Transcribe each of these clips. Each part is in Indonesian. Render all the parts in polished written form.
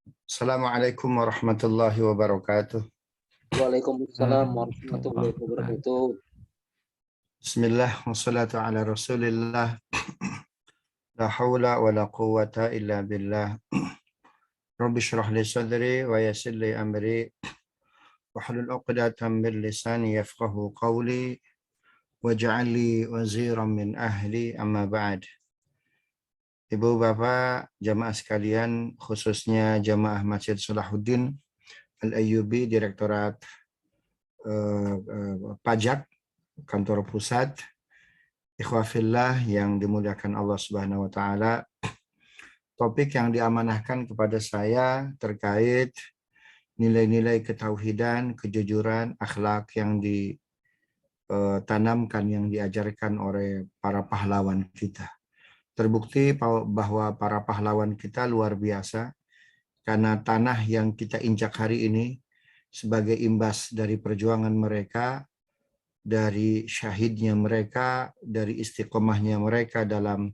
Assalamualaikum warahmatullahi wabarakatuh. Waalaikumsalam warahmatullahi wabarakatuh. Bismillah wassalatu ala rasulillah. La hawla wa la quwwata illa billah. Rabbi shrah li sadri wa yassir li amri wahlul 'uqdatam min lisani yafqahu qawli waj'al li waziran min ahli amma ba'd. Ibu bapak jamaah sekalian, khususnya jamaah Masjid Salahuddin Al-Ayyubi, Direktorat Pajak Kantor Pusat, ikhwafillah yang dimuliakan Allah Subhanahu wa taala. Topik yang diamanahkan kepada saya terkait nilai-nilai ketauhidan, kejujuran, akhlak yang ditanamkan, yang diajarkan oleh para pahlawan kita. Terbukti bahwa para pahlawan kita luar biasa, karena tanah yang kita injak hari ini sebagai imbas dari perjuangan mereka, dari syahidnya mereka, dari istiqomahnya mereka dalam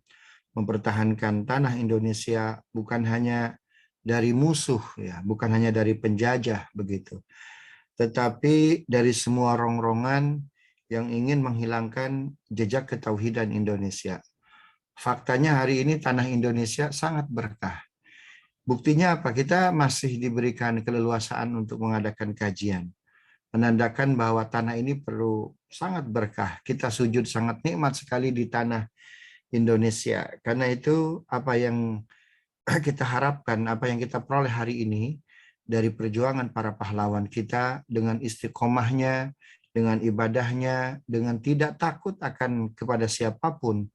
mempertahankan tanah Indonesia, bukan hanya dari musuh, ya, bukan hanya dari penjajah begitu, tetapi dari semua rongrongan yang ingin menghilangkan jejak ketauhidan Indonesia. Faktanya hari ini tanah Indonesia sangat berkah. Buktinya apa? Kita masih diberikan keleluasaan untuk mengadakan kajian, menandakan bahwa tanah ini perlu sangat berkah. Kita sujud sangat nikmat sekali di tanah Indonesia. Karena itu apa yang kita harapkan, apa yang kita peroleh hari ini dari perjuangan para pahlawan kita dengan istiqomahnya, dengan ibadahnya, dengan tidak takut akan kepada siapapun,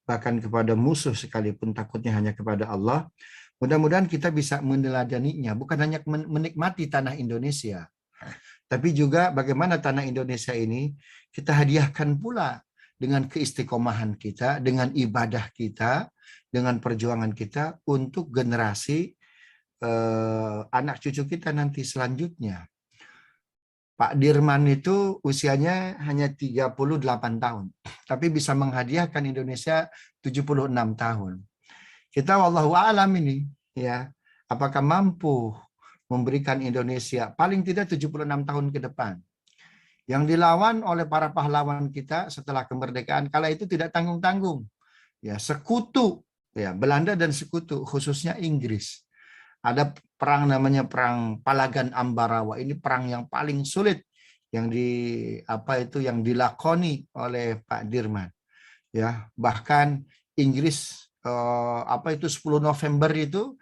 bahkan kepada musuh sekalipun, takutnya hanya kepada Allah. Mudah-mudahan kita bisa meneladaninya, bukan hanya menikmati tanah Indonesia, tapi juga bagaimana tanah Indonesia ini kita hadiahkan pula dengan keistiqomahan kita, dengan ibadah kita, dengan perjuangan kita untuk generasi anak cucu kita nanti selanjutnya. Pak Dirman itu usianya hanya 38 tahun, tapi bisa menghadiahkan Indonesia 76 tahun. Kita wallahu a'lam ini, ya, apakah mampu memberikan Indonesia paling tidak 76 tahun ke depan. Yang dilawan oleh para pahlawan kita setelah kemerdekaan kala itu tidak tanggung-tanggung. Ya, sekutu, ya, Belanda dan sekutu, khususnya Inggris. Ada perang namanya perang Palagan Ambarawa. Ini perang yang paling sulit yang yang dilakoni oleh Pak Dirman. Ya, bahkan Inggris 10 November itu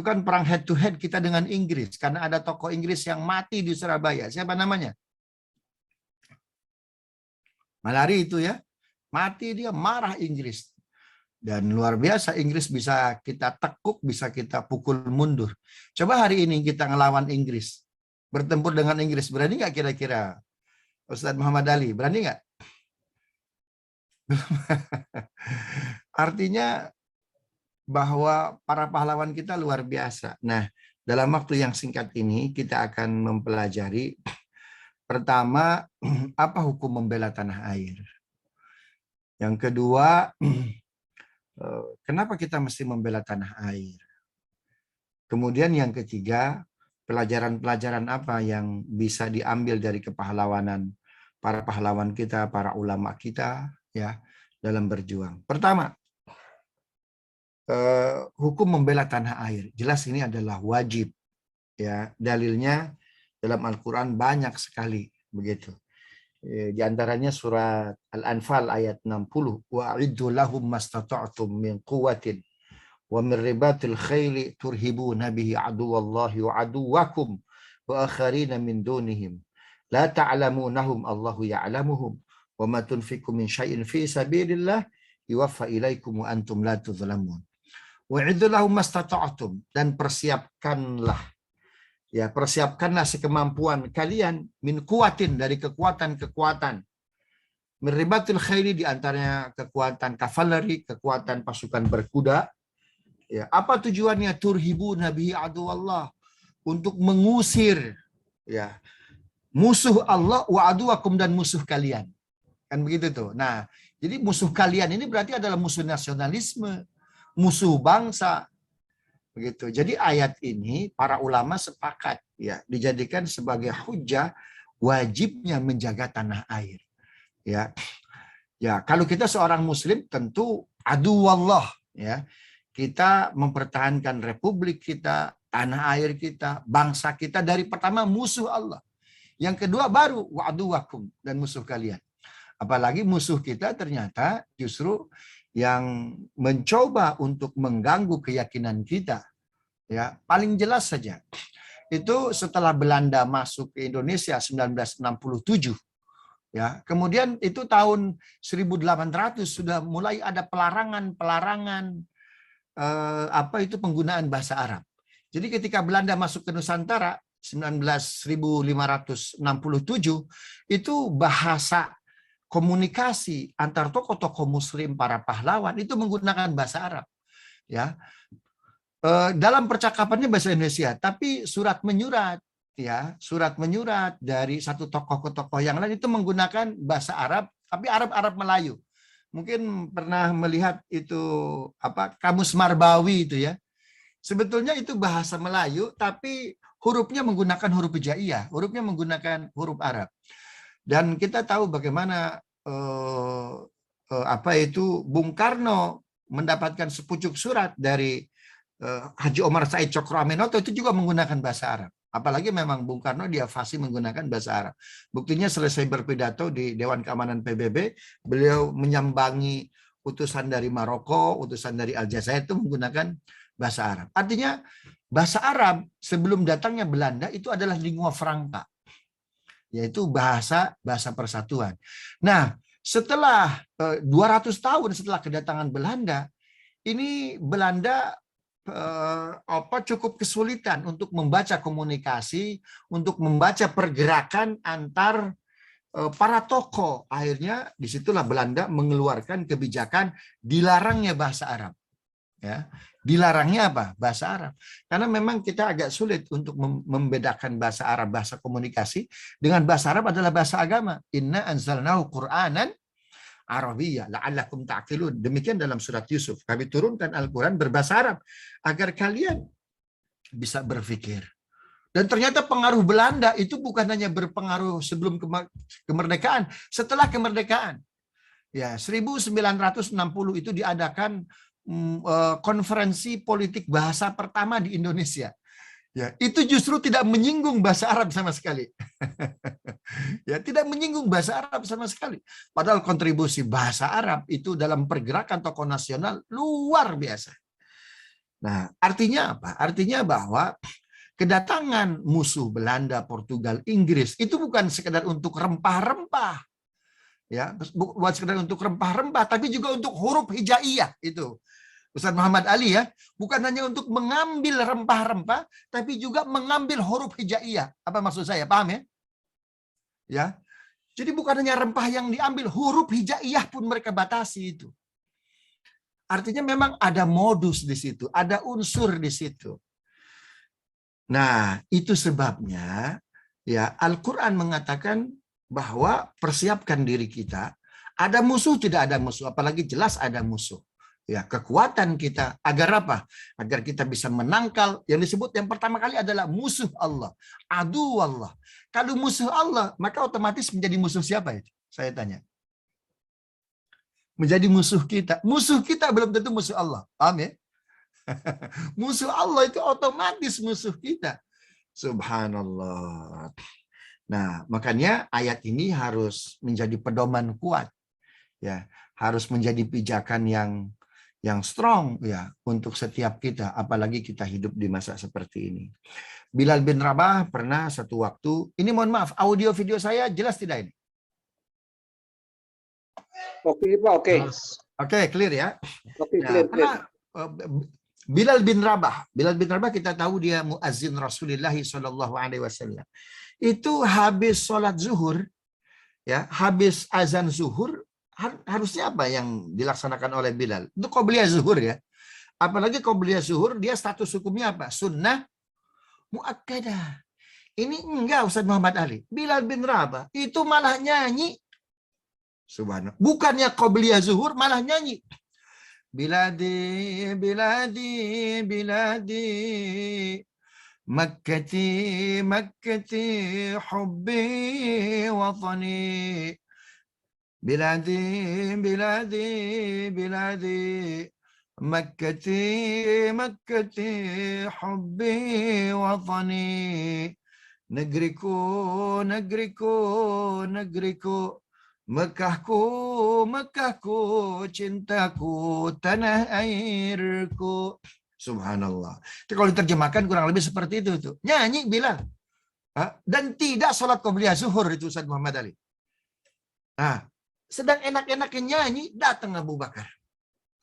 kan perang head to head kita dengan Inggris, karena ada tokoh Inggris yang mati di Surabaya. Siapa namanya? Malari itu, ya. Mati dia, marah Inggris. Dan luar biasa Inggris bisa kita tekuk, bisa kita pukul mundur. Coba hari ini kita ngelawan Inggris, bertempur dengan Inggris, berani nggak kira-kira Ustadz Muhammad Ali? Berani nggak? Artinya bahwa para pahlawan kita luar biasa. Nah, dalam waktu yang singkat ini kita akan mempelajari pertama, apa hukum membela tanah air. Yang kedua, kenapa kita mesti membela tanah air. Kemudian yang ketiga, pelajaran-pelajaran apa yang bisa diambil dari kepahlawanan para pahlawan kita, para ulama kita, ya, dalam berjuang. Pertama, hukum membela tanah air. Jelas ini adalah wajib, ya. Dalilnya dalam Al-Quran banyak sekali begitu. Di antaranya surat Al-Anfal ayat 60, wa'iddu lahum mastata'tum min quwwatin wa min ribatil khayli turhibuna bihi aduwallahi wa aduwakum wa akharina min dunihim la ta'lamunahum Allahu ya'lamuhum wa ma tunfiqu min syai'in fi sabilillah yuwaffa ilaikum wa antum la tuzlamun. Wa'iddu lahum mastata'tum, dan persiapkanlah, ya, persiapkanlah sekemampuan kalian, min kuatin, dari kekuatan-kekuatan, min ribatil khayli, di antaranya kekuatan kavaleri, kekuatan pasukan berkuda. Ya, apa tujuannya? Turhibu nabi aduwallah, untuk mengusir, ya, musuh Allah, wa aduwakum, dan musuh kalian. Kan begitu tuh. Nah, jadi musuh kalian ini berarti adalah musuh nasionalisme, musuh bangsa. Begitu. Jadi ayat ini para ulama sepakat ya dijadikan sebagai hujah wajibnya menjaga tanah air. Ya. Ya, kalau kita seorang muslim tentu aduwallah ya. Kita mempertahankan republik kita, tanah air kita, bangsa kita dari pertama musuh Allah. Yang kedua baru wa'aduwakum dan musuh kalian. Apalagi musuh kita ternyata justru yang mencoba untuk mengganggu keyakinan kita. Ya, paling jelas saja. Itu setelah Belanda masuk ke Indonesia 1967. Ya, kemudian itu tahun 1800 sudah mulai ada pelarangan penggunaan bahasa Arab. Jadi ketika Belanda masuk ke Nusantara 1567 itu bahasa komunikasi antar tokoh-tokoh muslim para pahlawan itu menggunakan bahasa Arab. Ya. Dalam percakapannya bahasa Indonesia, tapi surat menyurat dari satu tokoh ke tokoh yang lain itu menggunakan bahasa Arab, tapi Arab Melayu. Mungkin pernah melihat itu Kamus Marbawi itu ya. Sebetulnya itu bahasa Melayu, tapi hurufnya menggunakan huruf hijaiyah, hurufnya menggunakan huruf Arab. Dan kita tahu bagaimana Bung Karno mendapatkan sepucuk surat dari Haji Omar Said Cokroaminoto itu juga menggunakan bahasa Arab. Apalagi memang Bung Karno dia fasih menggunakan bahasa Arab. Buktinya selesai berpidato di Dewan Keamanan PBB, beliau menyambangi utusan dari Maroko, utusan dari Aljazair itu menggunakan bahasa Arab. Artinya bahasa Arab sebelum datangnya Belanda itu adalah lingua franca, yaitu bahasa persatuan. Nah, setelah 200 tahun setelah kedatangan Belanda, ini Belanda cukup kesulitan untuk membaca komunikasi, untuk membaca pergerakan antar para tokoh. Akhirnya disitulah Belanda mengeluarkan kebijakan dilarangnya bahasa Arab. Ya, dilarangnya apa? Bahasa Arab. Karena memang kita agak sulit untuk membedakan bahasa Arab, bahasa komunikasi, dengan bahasa Arab adalah bahasa agama. Inna anzalnahu Qur'anan Arabiyyah la'allakum ta'qilun. Demikian dalam surat Yusuf. Kami turunkan Al-Quran berbahasa Arab agar kalian bisa berpikir. Dan ternyata pengaruh Belanda itu bukan hanya berpengaruh sebelum kemerdekaan, setelah kemerdekaan. Ya, 1960 itu diadakan konferensi politik bahasa pertama di Indonesia. Ya, itu justru tidak menyinggung bahasa Arab sama sekali. Ya, tidak menyinggung bahasa Arab sama sekali. Padahal kontribusi bahasa Arab itu dalam pergerakan tokoh nasional luar biasa. Nah, artinya apa? Artinya bahwa kedatangan musuh Belanda, Portugal, Inggris itu bukan sekedar untuk rempah-rempah. Ya, bukan sekedar untuk rempah-rempah, tapi juga untuk huruf hijaiyah itu. Ustaz Muhammad Ali ya, bukan hanya untuk mengambil rempah-rempah, tapi juga mengambil huruf hijaiyah. Apa maksud saya? Paham ya? Ya. Jadi bukan hanya rempah yang diambil, huruf hijaiyah pun mereka batasi itu. Artinya memang ada modus di situ, ada unsur di situ. Nah, itu sebabnya ya Al-Qur'an mengatakan bahwa persiapkan diri kita, ada musuh tidak ada musuh, apalagi jelas ada musuh. Ya, kekuatan kita agar apa? Agar kita bisa menangkal yang disebut yang pertama kali adalah musuh Allah. Adu Allah. Kalau musuh Allah, maka otomatis menjadi musuh siapa itu? Saya tanya. Menjadi musuh kita. Musuh kita belum tentu musuh Allah. Paham ya? Musuh Allah itu otomatis musuh kita. Subhanallah. Nah, makanya ayat ini harus menjadi pedoman kuat. Ya, harus menjadi pijakan yang strong ya untuk setiap kita, apalagi kita hidup di masa seperti ini. Bilal bin Rabah pernah satu waktu, ini mohon maaf, audio video saya jelas tidak ini? Oke, Pak, oke. Oke, clear ya. Oke, clear. Bilal bin Rabah kita tahu dia muazzin Rasulullah SAW. Itu habis sholat zuhur, ya, habis azan zuhur, harusnya apa yang dilaksanakan oleh Bilal? Itu qobliyah zuhur ya. Apalagi qobliyah zuhur, dia status hukumnya apa? Sunnah muakkadah. Ini enggak Ustaz Muhammad Ali. Bilal bin Rabah itu malah nyanyi. Subhanallah. Bukannya qobliyah zuhur, malah nyanyi. Biladi, biladi, biladi. Makkati, makkati, hubbi, watani. Biladi, biladi, biladi. Makkati, makkati, hubbi, watani. Negeriku, negeriku, negeriku. Mekahku, Mekahku, cintaku, tanah airku. Subhanallah. Itu kalau diterjemahkan kurang lebih seperti itu tuh. Nyanyi Bilal. Dan tidak sholat qobliyah zuhur itu Ustaz Muhammad Ali. Nah, sedang enak-enaknya nyanyi, datang Abu Bakar.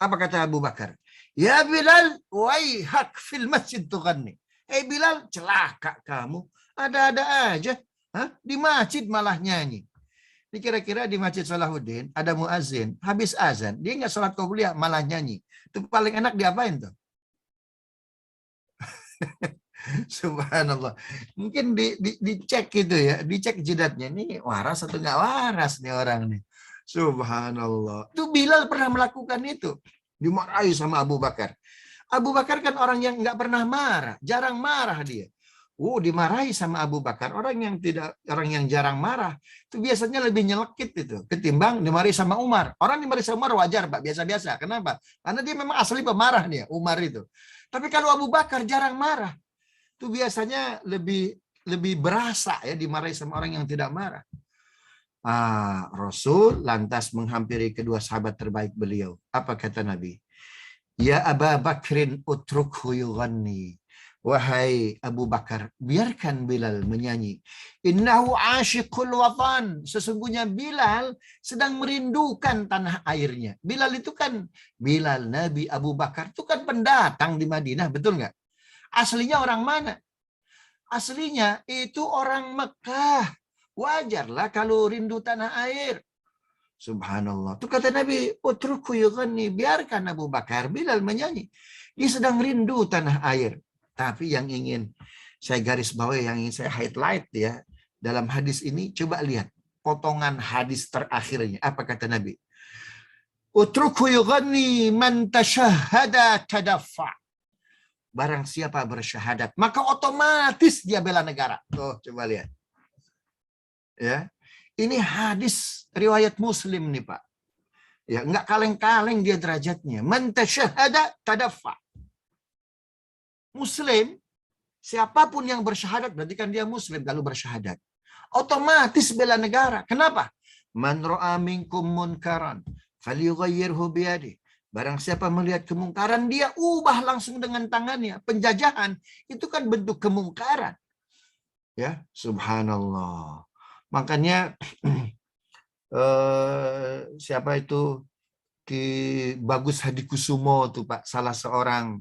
Apa kata Abu Bakar? Ya Bilal, waihak fil masjid tughanni. Bilal, celaka kamu. Ada-ada aja. Di masjid malah nyanyi. Ini kira-kira di Masjid Salahuddin ada muazin, habis azan, dia nggak sholat qobliyah malah nyanyi. Itu paling enak diapain tuh? Subhanallah. Mungkin dicek gitu ya, dicek jidatnya. Ini waras atau nggak waras nih orang nih. Subhanallah. Itu Bilal pernah melakukan itu. Dimarahi sama Abu Bakar. Abu Bakar kan orang yang nggak pernah marah, jarang marah dia. Dimarahi sama Abu Bakar. Orang yang jarang marah itu biasanya lebih nyelekit itu ketimbang dimarahi sama Umar. Orang dimarahi sama Umar wajar, Pak, biasa-biasa. Kenapa? Karena dia memang asli pemarah nih, Umar itu. Tapi kalau Abu Bakar jarang marah, itu biasanya lebih berasa ya dimarahi sama orang yang tidak marah. Rasul lantas menghampiri kedua sahabat terbaik beliau. Apa kata Nabi? Ya Aba Bakrin utrukhu yughanni. Wahai Abu Bakar, biarkan Bilal menyanyi. Innahu asyiqul watan. Sesungguhnya Bilal sedang merindukan tanah airnya. Bilal itu kan, Bilal Nabi Abu Bakar itu kan pendatang di Madinah, betul nggak? Aslinya orang mana? Aslinya itu orang Mekah. Wajarlah kalau rindu tanah air. Subhanallah. Itu kata Nabi, utruku yughanni, biarkan Abu Bakar, Bilal menyanyi. Dia sedang rindu tanah air. Tapi yang ingin saya garis bawahi, yang ingin saya highlight ya, dalam hadis ini, coba lihat potongan hadis terakhirnya. Apa kata Nabi? Utruku yughanni man tashahhada tadaffa. Barang siapa bersyahadat, maka otomatis dia bela negara. Tuh, coba lihat. Ya. Ini hadis riwayat Muslim nih, Pak. Ya, enggak kaleng-kaleng dia derajatnya. Man tasyahada tadaffa. Muslim, siapapun yang bersyahadat, berarti kan dia Muslim kalau bersyahadat. Otomatis bela negara. Kenapa? Man ra'a minkum munkaran falyughayyirhu biyadihi. Barang siapa melihat kemungkaran, dia ubah langsung dengan tangannya. Penjajahan itu kan bentuk kemungkaran. Ya, subhanallah. Makanya siapa itu Ki Bagus Hadikusumo tuh Pak, salah seorang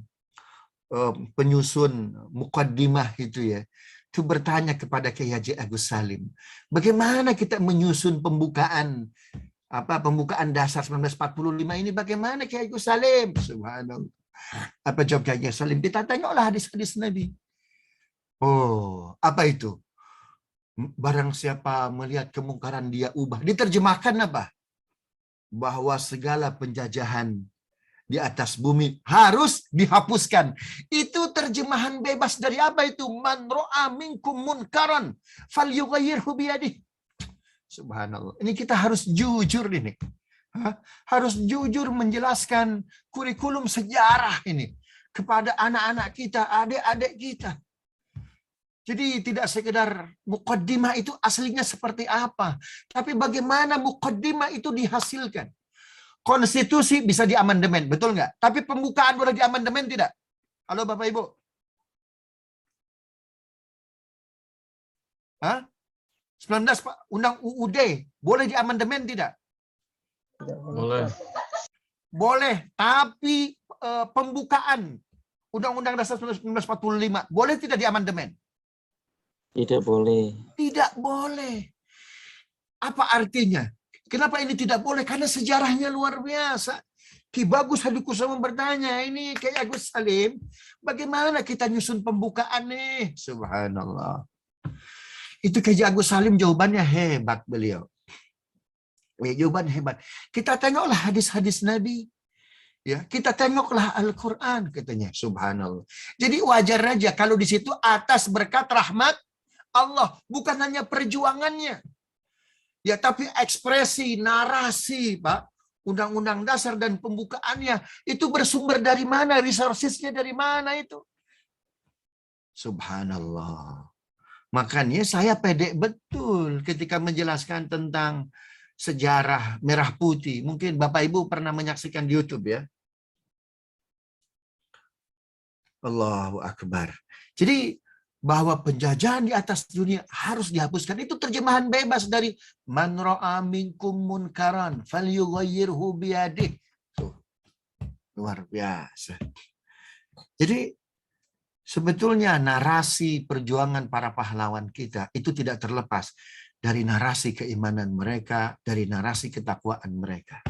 penyusun muqaddimah itu ya, itu bertanya kepada Kiai Haji Agus Salim, bagaimana kita menyusun pembukaan dasar 1945 ini, bagaimana Kiai Agus Salim? Subhanallah. Apa jawab Kiai Agus Salim? Kita tengoklah hadis-hadis Nabi. Apa itu? Barang siapa melihat kemungkaran dia ubah. Diterjemahkan apa? Bahwa segala penjajahan di atas bumi harus dihapuskan. Itu terjemahan bebas dari apa itu? Man ra'a minkum munkaran falyughayyirhu biyadihi. Subhanallah. Ini kita harus jujur ini. Harus jujur menjelaskan kurikulum sejarah ini kepada anak-anak kita, adik-adik kita. Jadi tidak sekedar muqaddimah itu aslinya seperti apa, tapi bagaimana muqaddimah itu dihasilkan. Konstitusi bisa diamandemen, betul nggak? Tapi pembukaan boleh diamandemen tidak? Halo Bapak Ibu? 19 Pak, Undang UUD boleh diamandemen tidak? Boleh. Boleh, tapi pembukaan Undang-Undang Dasar 1945 boleh tidak diamandemen? Tidak boleh. Tidak boleh. Apa artinya? Kenapa ini tidak boleh? Karena sejarahnya luar biasa. Ki Bagus Hadikusumo bertanya, ini kayak Agus Salim, bagaimana kita nyusun pembukaan nih? Subhanallah. Itu kayak Agus Salim jawabannya hebat beliau. Jawaban hebat. Kita tengoklah hadis-hadis Nabi. Ya, kita tengoklah Al-Quran katanya, subhanallah. Jadi wajar aja kalau di situ atas berkat rahmat Allah, bukan hanya perjuangannya. Ya, tapi ekspresi, narasi, Pak. Undang-undang dasar dan pembukaannya itu bersumber dari mana? Resourcesnya dari mana itu? Subhanallah. Makanya saya pede betul ketika menjelaskan tentang sejarah merah putih. Mungkin Bapak Ibu pernah menyaksikan di YouTube ya. Allahu Akbar. Jadi bahwa penjajahan di atas dunia harus dihapuskan. Itu terjemahan bebas dari man ra'a minkum munkaran falyughayyirhu biyadih. Tuh. Luar biasa. Jadi sebetulnya narasi perjuangan para pahlawan kita itu tidak terlepas dari narasi keimanan mereka, dari narasi ketakwaan mereka.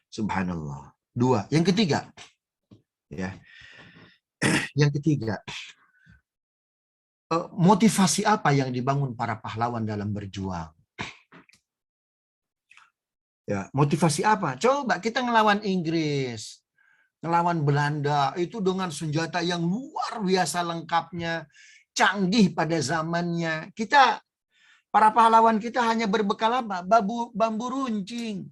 Subhanallah. Dua. Yang ketiga. Ya. Yang ketiga. Motivasi apa yang dibangun para pahlawan dalam berjuang? Ya, motivasi apa? Coba kita ngelawan Inggris, ngelawan Belanda itu dengan senjata yang luar biasa lengkapnya, canggih pada zamannya. Kita, para pahlawan kita hanya berbekal apa? Bambu runcing.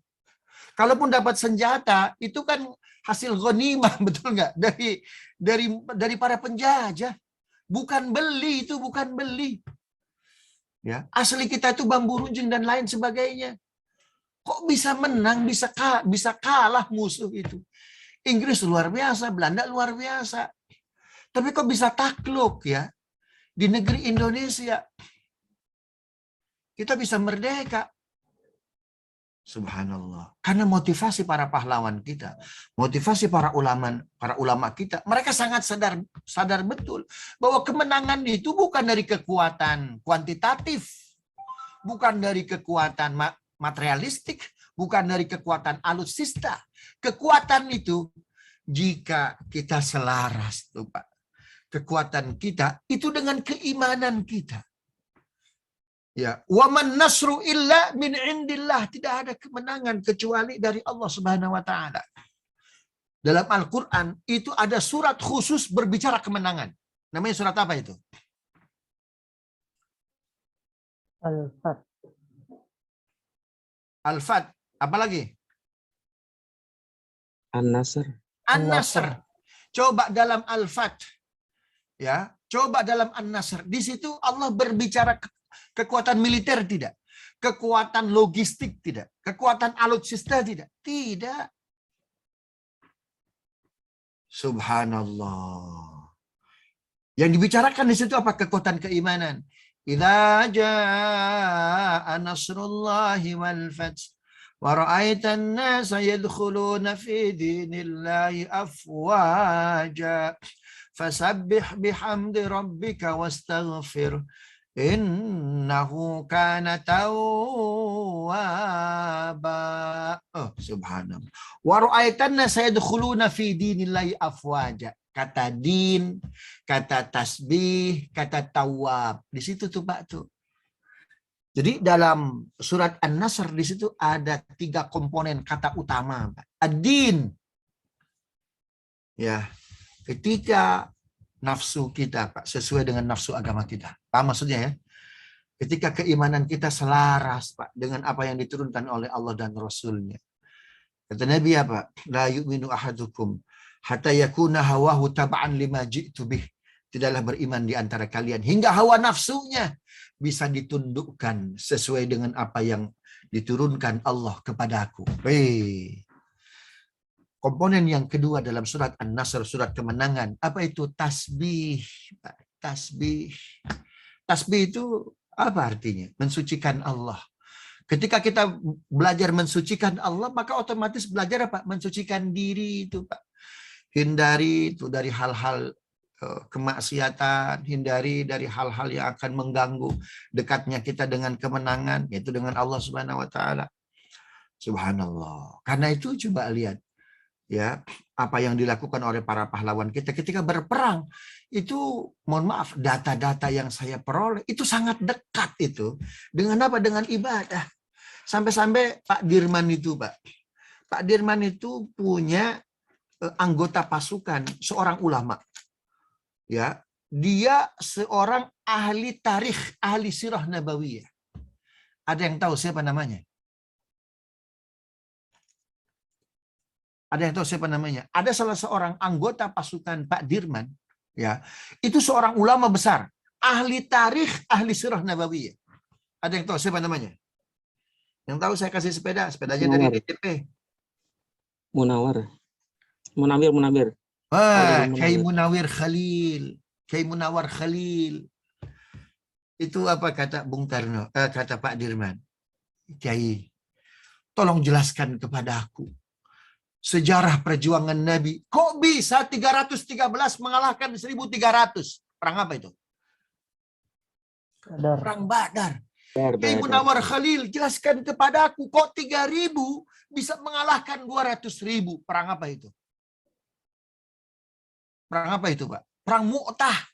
Kalaupun dapat senjata, itu kan hasil ghanimah, betul nggak? Dari para penjajah. Bukan beli, itu bukan beli. Ya, asli kita itu bambu runcing dan lain sebagainya. Kok bisa menang, bisa kalah musuh itu? Inggris luar biasa, Belanda luar biasa. Tapi kok bisa takluk ya di negeri Indonesia? Kita bisa merdeka. Subhanallah. Karena motivasi para pahlawan kita, motivasi para ulama kita, mereka sangat sadar betul bahwa kemenangan itu bukan dari kekuatan kuantitatif, bukan dari kekuatan materialistik, bukan dari kekuatan alutsista. Kekuatan itu jika kita selaras, tuh Pak. Kekuatan kita itu dengan keimanan kita. Ya, wa man nasru illa min indillah, tidak ada kemenangan kecuali dari Allah Subhanahu wa taala. Dalam Al-Qur'an itu ada surat khusus berbicara kemenangan. Namanya surat apa itu? Al-Fat. Al-Fat. Apa lagi? An-Nasr. An-Nasr. Coba dalam Al-Fat. Ya, coba dalam An-Nasr. Di situ Allah berbicara kekuatan militer tidak, kekuatan logistik tidak, kekuatan alutsista tidak, tidak. Subhanallah. Yang dibicarakan di situ apa? Kekuatan keimanan. Idza jaa nasrullahi wal fath wa ra'aitan nasa yadkhuluna fi dinillahi afwaja fasabbih bihamdi rabbika wastaghfir innahu kana tawwaba. Oh, subhanallah. Wa ra'aitanna sayadkhuluna fi dinillahi afwaja. Kata din, kata tasbih, kata tawwab. Di situ tuh Pak tuh. Jadi dalam surat An-Nasr di situ ada 3 komponen kata utama, Pak. Ad-din. Ya, ketika nafsu kita, Pak, sesuai dengan nafsu agama kita. Paham maksudnya ya? Ketika keimanan kita selaras, Pak, dengan apa yang diturunkan oleh Allah dan Rasulnya. Kata Nabi apa? La yu'minu ahadukum hatta yakuna hawahu taba'an lima ji'tu bih. Tidaklah beriman di antara kalian hingga hawa nafsunya bisa ditundukkan sesuai dengan apa yang diturunkan Allah kepadaku. Komponen yang kedua dalam surat An-Nasr, surat kemenangan. Apa itu? Tasbih. Tasbih. Tasbih itu apa artinya? Mensucikan Allah. Ketika kita belajar mensucikan Allah, maka otomatis belajar apa? Mensucikan diri itu, Pak. Hindari itu dari hal-hal kemaksiatan, hindari dari hal-hal yang akan mengganggu dekatnya kita dengan kemenangan, yaitu dengan Allah Subhanahu wa taala. Subhanallah. Karena itu coba lihat ya apa yang dilakukan oleh para pahlawan kita ketika berperang itu, mohon maaf, data-data yang saya peroleh itu sangat dekat itu dengan apa? Dengan ibadah. Sampai-sampai Pak Dirman itu, Pak Dirman itu punya anggota pasukan, seorang ulama. Ya, dia seorang ahli tarikh, ahli sirah nabawiyah. Ada yang tahu siapa namanya? Ada yang tahu siapa namanya? Ada salah seorang anggota pasukan Pak Dirman, ya. Itu seorang ulama besar, ahli tarikh, ahli sirah nabawiyah. Ada yang tahu siapa namanya? Yang tahu saya kasih sepeda, sepedanya dari Munawar. DTP. Munawir. Kiai Munawir Khalil. Kiai Munawar Khalil. Itu apa kata Bung Karno, kata Pak Dirman. Kiai, tolong jelaskan kepada aku sejarah perjuangan Nabi. Kok bisa 313 mengalahkan 1.300? Perang apa itu? Badar. Perang Badar. Kiai Munawar Khalil, jelaskan kepada aku kok 3.000 bisa mengalahkan 200.000. Perang apa itu? Perang apa itu, Pak? Perang Mu'tah.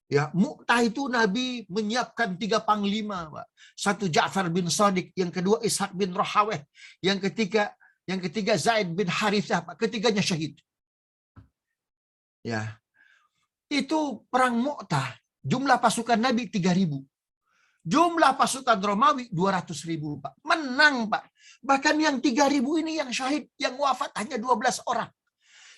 Ya, Mu'tah itu Nabi menyiapkan 3 panglima, Pak. Satu Ja'far bin Shadiq, yang kedua Ishaq bin Rahaweh, yang ketiga Zaid bin Harithah, Pak. Ketiganya syahid. Ya. Itu perang Mu'tah. Jumlah pasukan Nabi 3.000. Jumlah pasukan Romawi 200.000, Pak. Menang, Pak. Bahkan yang 3.000 ini yang syahid, yang wafat hanya 12 orang.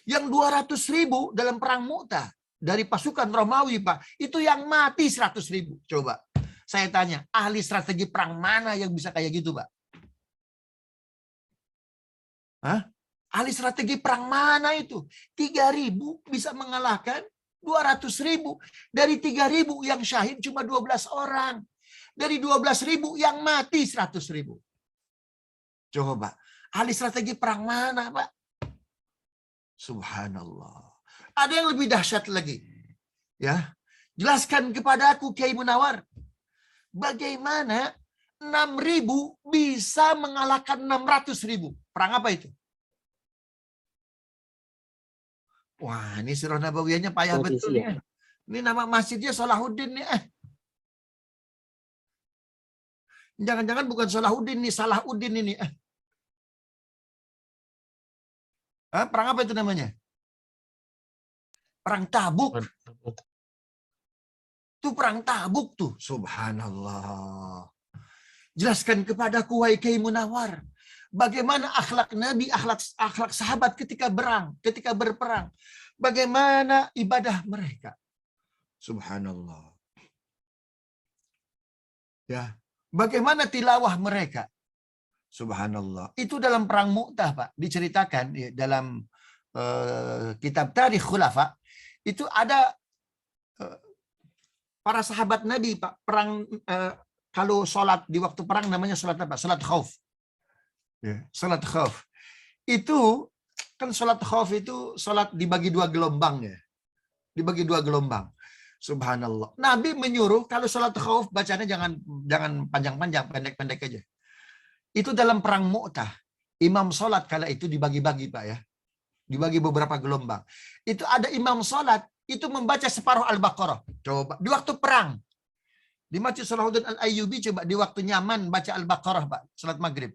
Yang 200.000 dalam perang Mu'tah dari pasukan Romawi, Pak, itu yang mati 100.000. Coba saya tanya, ahli strategi perang mana yang bisa kayak gitu, Pak? Hah? Ahli strategi perang mana itu? 3.000 bisa mengalahkan 200.000. Dari 3.000 yang syahid cuma 12 orang. Dari 12.000 yang mati 100.000. Coba, ahli strategi perang mana, Pak? Subhanallah. Ada yang lebih dahsyat lagi. Ya. Jelaskan kepada aku, Kiai Munawar, bagaimana 6.000 bisa mengalahkan 600.000? Perang apa itu? Wah, ini sirah nabawiyahnya payah betul ya. Ini nama masjidnya Salahuddin nih. Jangan-jangan bukan Salahuddin nih, Salahuddin ini. Perang apa itu namanya? Perang Tabuk. Itu perang Tabuk tuh. Subhanallah. Jelaskan kepadaku, wahai Kiai Munawar, bagaimana akhlak Nabi, akhlak sahabat ketika berperang. Bagaimana ibadah mereka. Subhanallah. Ya, bagaimana tilawah mereka. Subhanallah. Itu dalam perang Mu'tah, Pak, diceritakan ya, dalam kitab Tarikh Khulafa. Itu ada para sahabat Nabi, Pak, perang kalau sholat di waktu perang namanya sholat apa? Sholat khauf. Ya, sholat khauf. Itu kan sholat khauf itu sholat dibagi 2 gelombang ya. Dibagi 2 gelombang. Subhanallah. Nabi menyuruh kalau sholat khauf bacanya jangan panjang-panjang, pendek-pendek aja. Itu dalam perang Mu'tah. Imam sholat kala itu dibagi-bagi, Pak ya. Dibagi beberapa gelombang. Itu ada imam sholat, itu membaca separuh Al-Baqarah. Coba, di waktu perang. Di Masjid Salahuddin Al-Ayyubi, coba di waktu nyaman baca Al-Baqarah, Pak. Sholat maghrib.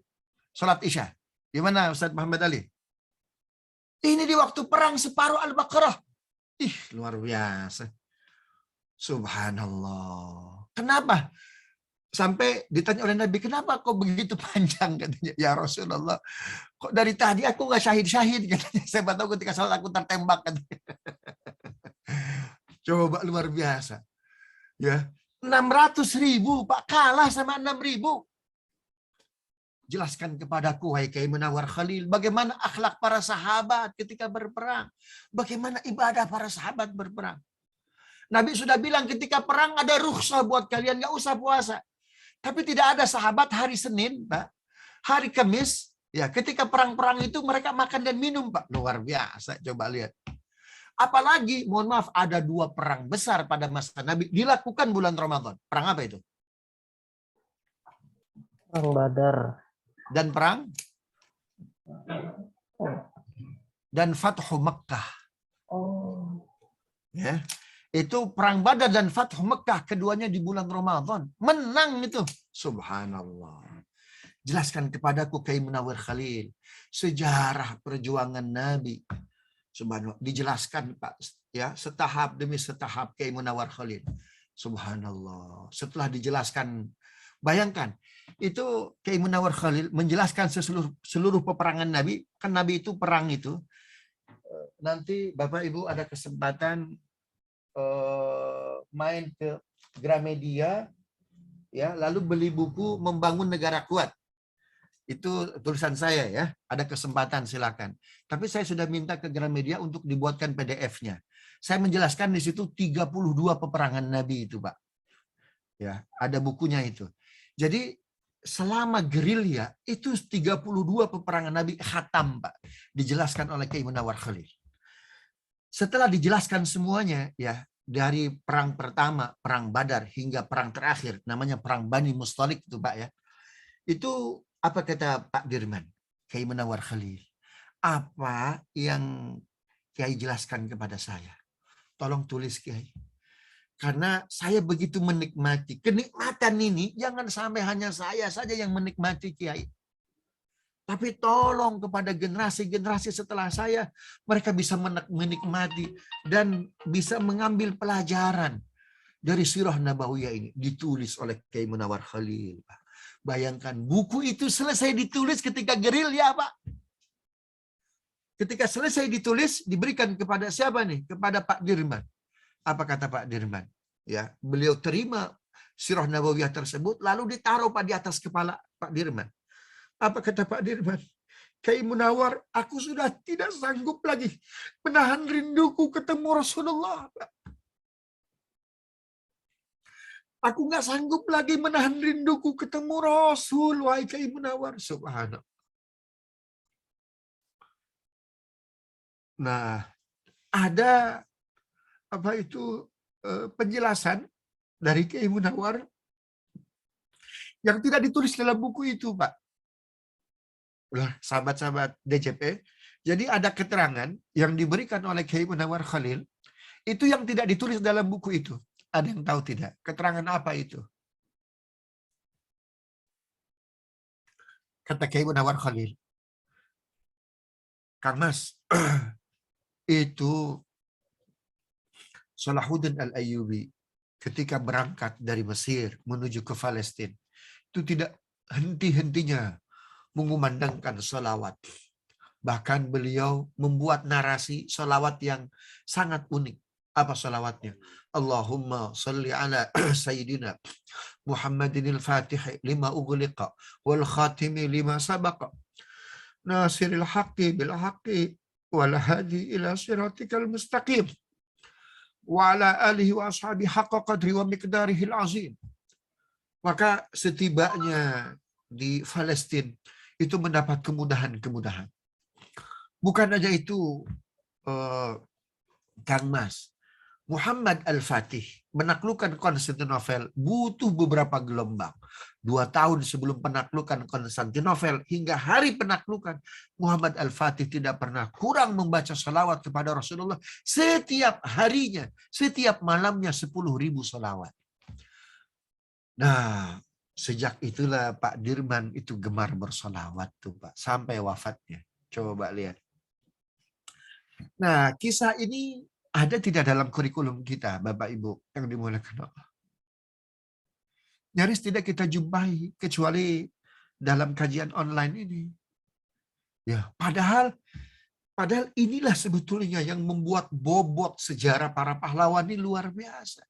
Sholat isya. Gimana Ustaz Muhammad Ali? Ini di waktu perang separuh Al-Baqarah. Ih, luar biasa. Subhanallah. Kenapa? Sampai ditanya oleh Nabi, kenapa kok begitu panjang? Katanya, ya Rasulullah, kok dari tadi aku nggak syahid-syahid? Katanya, saya tahu ketika sholat aku tertembak. Katanya. Coba, luar biasa. Ya, 600.000, Pak, kalah sama 6.000. Jelaskan kepadaku, wahai Kiai Munawar Khalil, bagaimana akhlak para sahabat ketika berperang. Bagaimana ibadah para sahabat berperang. Nabi sudah bilang ketika perang ada rukhsah buat kalian, nggak usah puasa. Tapi tidak ada sahabat hari Senin, Pak, hari Kamis, ya ketika perang-perang itu mereka makan dan minum, Pak. Luar biasa, coba lihat. Apalagi, mohon maaf, ada 2 perang besar pada masa Nabi dilakukan bulan Ramadan. Perang apa itu? Perang Badar. Dan perang? Dan Fathu Mekkah. Oh. Ya. Itu perang Badar dan Fathu Mekkah, keduanya di bulan Ramadan. Menang itu. Subhanallah. Jelaskan kepadaku Kiai Munawir Khalil sejarah perjuangan Nabi. Subhanallah, dijelaskan Pak ya, setahap demi setahap Kiai Munawir Khalil. Subhanallah. Setelah dijelaskan, bayangkan itu Kiai Munawir Khalil menjelaskan seluruh peperangan Nabi. Kan Nabi itu perang itu. Nanti Bapak Ibu ada kesempatan main ke Gramedia ya, lalu beli buku Membangun Negara Kuat. Itu tulisan saya ya, ada kesempatan silakan. Tapi saya sudah minta ke Gramedia untuk dibuatkan PDF-nya. Saya menjelaskan di situ 32 peperangan Nabi itu, Pak. Ya, ada bukunya itu. Jadi selama gerilya itu 32 peperangan Nabi khatam, Pak. Dijelaskan oleh Kiai Munawir Khalil. Setelah dijelaskan semuanya ya, dari perang pertama, perang Badar hingga perang terakhir namanya perang Bani Mustalik itu, Pak ya. Itu apa kata Pak Dirman, Kiai Munawir Khalil? Apa yang Kiai jelaskan kepada saya? Tolong tulis Kiai. Karena saya begitu menikmati. Kenikmatan ini jangan sampai hanya saya saja yang menikmati Kiai. Tapi tolong kepada generasi-generasi setelah saya, mereka bisa menikmati dan bisa mengambil pelajaran dari sirah Nabawiyah ini. Ditulis oleh Kiai Munawir Khalil. Bayangkan, buku itu selesai ditulis ketika gerilya, Pak. Ketika selesai ditulis, diberikan kepada siapa nih? Kepada Pak Dirman. Apa kata Pak Dirman? Ya, beliau terima sirah Nabawiyah tersebut, lalu ditaruh Pak di atas kepala Pak Dirman. Apa kata Pak Dirman? Kiai Munawir, aku sudah tidak sanggup lagi menahan rinduku ketemu Rasulullah. Aku nggak sanggup lagi menahan rinduku ketemu Rasul, wahai Kiai Munawir. Subhanallah. Nah, ada apa itu penjelasan dari Kiai Munawir yang tidak ditulis dalam buku itu, Pak. Sahabat-sahabat DJP. Jadi ada keterangan yang diberikan oleh Kiai Munawir Khalil itu yang tidak ditulis dalam buku itu. Ada yang tahu tidak? Keterangan apa itu? Kata Kiai Munawir Khalil, Kang Mas, itu Salahuddin Al-Ayyubi ketika berangkat dari Mesir menuju ke Palestina, itu tidak henti-hentinya mengumandangkan salawat. Bahkan beliau membuat narasi salawat yang sangat unik. Apa salawatnya? Allahumma salli ala Sayyidina Muhammadinil Fatih lima ughliqa wal khatimi lima sabaqa nasiril haqqi bil haqqi wal hadi ila siratikal mustaqim wa ala alihi wa ashabi haqqa qadri wa miqdarihil azim. Maka setibanya di Palestina itu mendapat kemudahan-kemudahan. Bukan aja itu, Kang Mas, Muhammad Al-Fatih menaklukkan Konstantinopel butuh beberapa gelombang. 2 tahun sebelum penaklukan Konstantinopel hingga hari penaklukan, Muhammad Al-Fatih tidak pernah kurang membaca salawat kepada Rasulullah setiap harinya, setiap malamnya 10.000 salawat. Nah, sejak itulah Pak Dirman itu gemar bersalawat tuh, Pak, sampai wafatnya. Coba lihat. Nah, kisah ini ada tidak dalam kurikulum kita, Bapak Ibu yang dimuliakan Allah? Nyaris tidak kita jumpai kecuali dalam kajian online ini. Ya, padahal inilah sebetulnya yang membuat bobot sejarah para pahlawan ini luar biasa.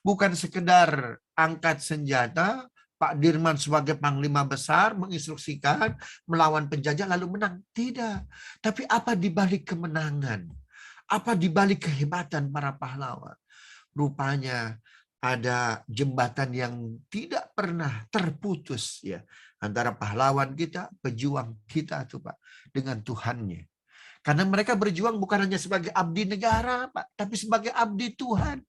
Bukan sekedar angkat senjata, Pak Dirman sebagai panglima besar menginstruksikan melawan penjajah lalu menang. Tidak. Tapi apa di balik kemenangan? Apa di balik kehebatan para pahlawan? Rupanya ada jembatan yang tidak pernah terputus ya antara pahlawan kita, pejuang kita tuh Pak, dengan Tuhannya. Karena mereka berjuang bukan hanya sebagai abdi negara, Pak, tapi sebagai abdi Tuhan.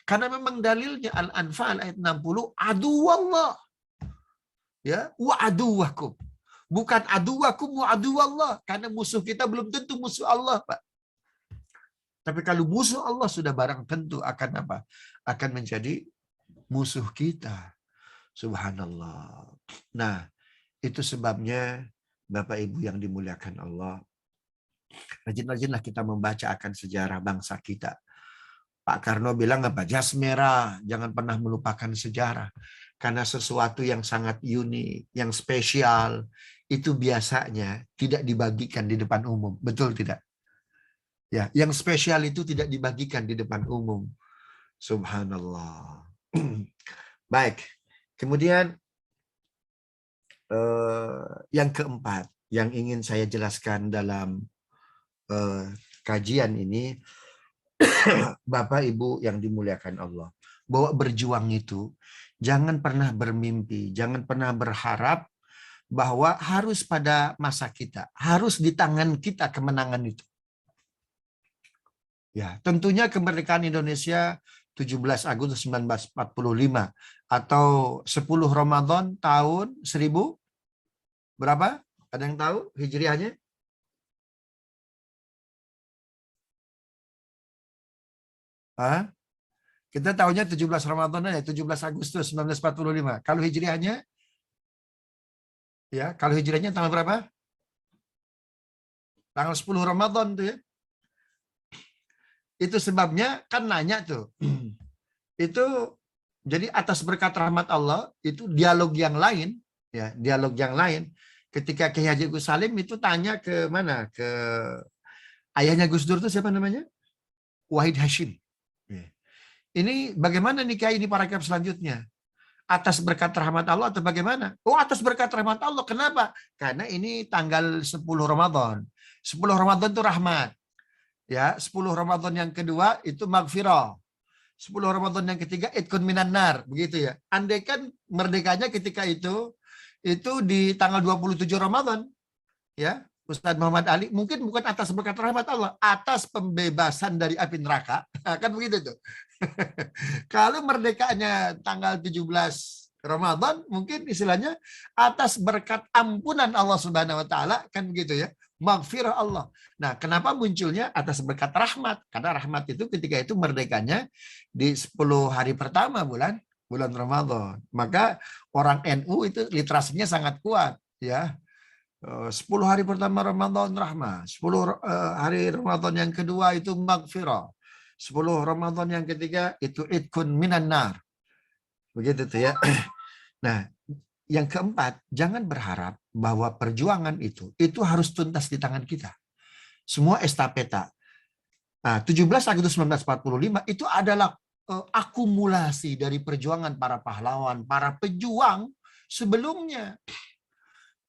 Karena memang dalilnya Al-Anfal ayat 60, aduwallah. Ya, wa aduwakum. Bukan aduwakum wa aduwallah, karena musuh kita belum tentu musuh Allah, Pak. Tapi kalau musuh Allah sudah barang tentu akan apa? Akan menjadi musuh kita. Subhanallah. Nah, Itu sebabnya Bapak Ibu yang dimuliakan Allah, rajin-rajinlah kita membaca akan sejarah bangsa kita. Pak Karno bilang apa? Jas merah, jangan pernah melupakan sejarah. Karena sesuatu yang sangat unik, yang spesial, itu biasanya tidak dibagikan di depan umum. Betul tidak? Ya, yang spesial itu tidak dibagikan di depan umum. Subhanallah. Baik. Kemudian yang keempat yang ingin saya jelaskan dalam kajian ini, Bapak Ibu yang dimuliakan Allah, bahwa berjuang itu jangan pernah bermimpi, jangan pernah berharap bahwa harus pada masa kita, harus di tangan kita kemenangan itu. Ya, tentunya kemerdekaan Indonesia 17 Agustus 1945 atau 10 Ramadan tahun 1000 berapa? Ada yang tahu hijriahnya? Hah? Kita tahunya 17 Ramadan ya, 17 Agustus 1945. Kalau hijriahnya? Ya, kalau hijriahnya tanggal berapa? Tanggal 10 Ramadan tuh ya. Itu sebabnya kan nanya tuh. Itu jadi atas berkat rahmat Allah itu dialog yang lain, ya, dialog yang lain. Ketika Kiai Haji Gus Salim itu tanya ke mana? Ke ayahnya Gus Dur itu siapa namanya? Wahid Hashim. Ini bagaimana nih Kiai ini paragraf selanjutnya? Atas berkat rahmat Allah atau bagaimana? Oh, atas berkat rahmat Allah. Kenapa? Karena ini tanggal 10 Ramadan. 10 Ramadan itu rahmat. Ya, 10 Ramadan yang kedua itu maghfirah. 10 Ramadan yang ketiga itkun minan nar, begitu ya. Andai kan merdekanya ketika itu di tanggal 27 Ramadan, ya. Ustadz Muhammad Ali mungkin bukan atas berkat rahmat Allah, atas pembebasan dari api neraka, kan begitu tuh. Kalau merdekanya tanggal 17 Ramadan, mungkin istilahnya atas berkat ampunan Allah Subhanahu wa taala, kan begitu ya. Maghfirah Allah. Nah, kenapa munculnya atas berkat rahmat? Karena rahmat itu ketika itu merdekanya di 10 hari pertama bulan Ramadan. Maka orang NU itu literasinya sangat kuat, ya. 10 hari pertama Ramadan rahmat, 10 hari Ramadan yang kedua itu maghfirah, 10 Ramadan yang ketiga itu itkun minan nar. Begitu tuh ya. Nah, yang keempat, jangan berharap bahwa perjuangan itu harus tuntas di tangan kita. Semua estafeta. Nah, 17 Agustus 1945 itu adalah akumulasi dari perjuangan para pahlawan, para pejuang sebelumnya.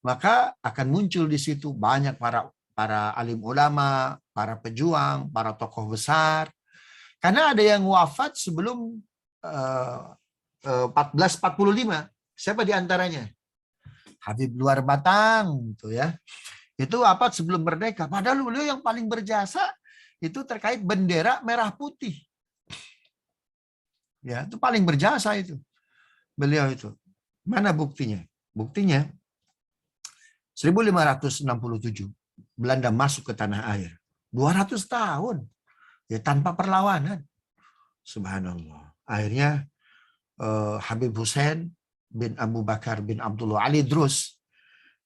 Maka akan muncul di situ banyak para alim ulama, para pejuang, para tokoh besar. Karena ada yang wafat sebelum 1445. Siapa di antaranya? Habib Luar Batang, tuh ya. Itu wafat sebelum merdeka. Padahal beliau yang paling berjasa itu terkait bendera merah putih. Ya, itu paling berjasa itu. Beliau itu. Mana buktinya? Buktinya 1567 Belanda masuk ke tanah air. 200 tahun ya tanpa perlawanan. Subhanallah. Akhirnya Habib Hussein bin Abu Bakar bin Abdullah Ali Drus,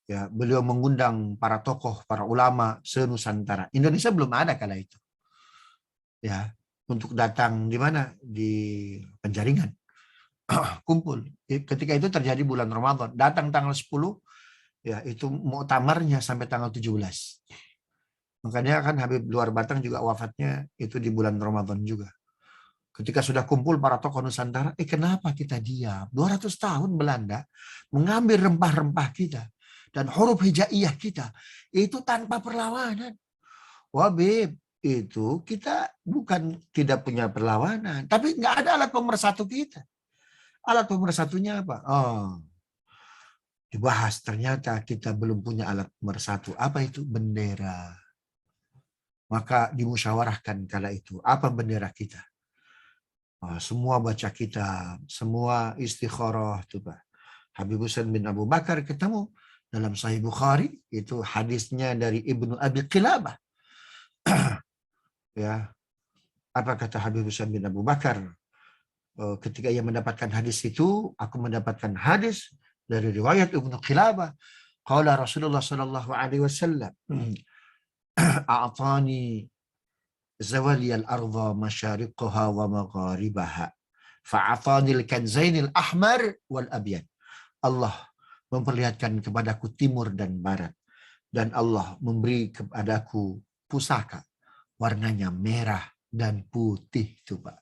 ya, beliau mengundang para tokoh, para ulama se-Nusantara. Indonesia belum ada kala itu. Ya, untuk datang di mana? Di Penjaringan. Kumpul. Ketika itu terjadi bulan Ramadan. Datang tanggal 10, ya, itu muktamarnya sampai tanggal 17. Makanya kan Habib Luar Batang juga wafatnya itu di bulan Ramadan juga. Ketika sudah kumpul para tokoh Nusantara, kenapa kita diam? 200 tahun Belanda mengambil rempah-rempah kita dan huruf hijaiyah kita itu tanpa perlawanan. Wabib, itu kita bukan tidak punya perlawanan, tapi nggak ada alat pemersatu kita. Alat pemersatunya apa? Oh, dibahas ternyata kita belum punya alat pemersatu. Apa itu? Bendera. Maka dimusyawarahkan kala itu. Apa bendera kita? Semua baca kitab, semua istikharah. Habib Hussein bin Abu Bakar ketemu dalam Sahih Bukhari. Itu hadisnya dari Ibnu Abi Qilabah. Ya, apa kata Habib Hussein bin Abu Bakar? Ketika ia mendapatkan hadis itu, aku mendapatkan hadis Dari riwayat Ibnu Qilabah, qala Rasulullah sallallahu alaihi wasallam, a'tani zawali al-ardha masyariqaha wa magharibaha, fa'atani al-kanzain al-ahmar wal abyad. Allah memperlihatkan kepadaku timur dan barat, dan Allah memberi kepadaku pusaka warnanya merah dan putih itu, Pak.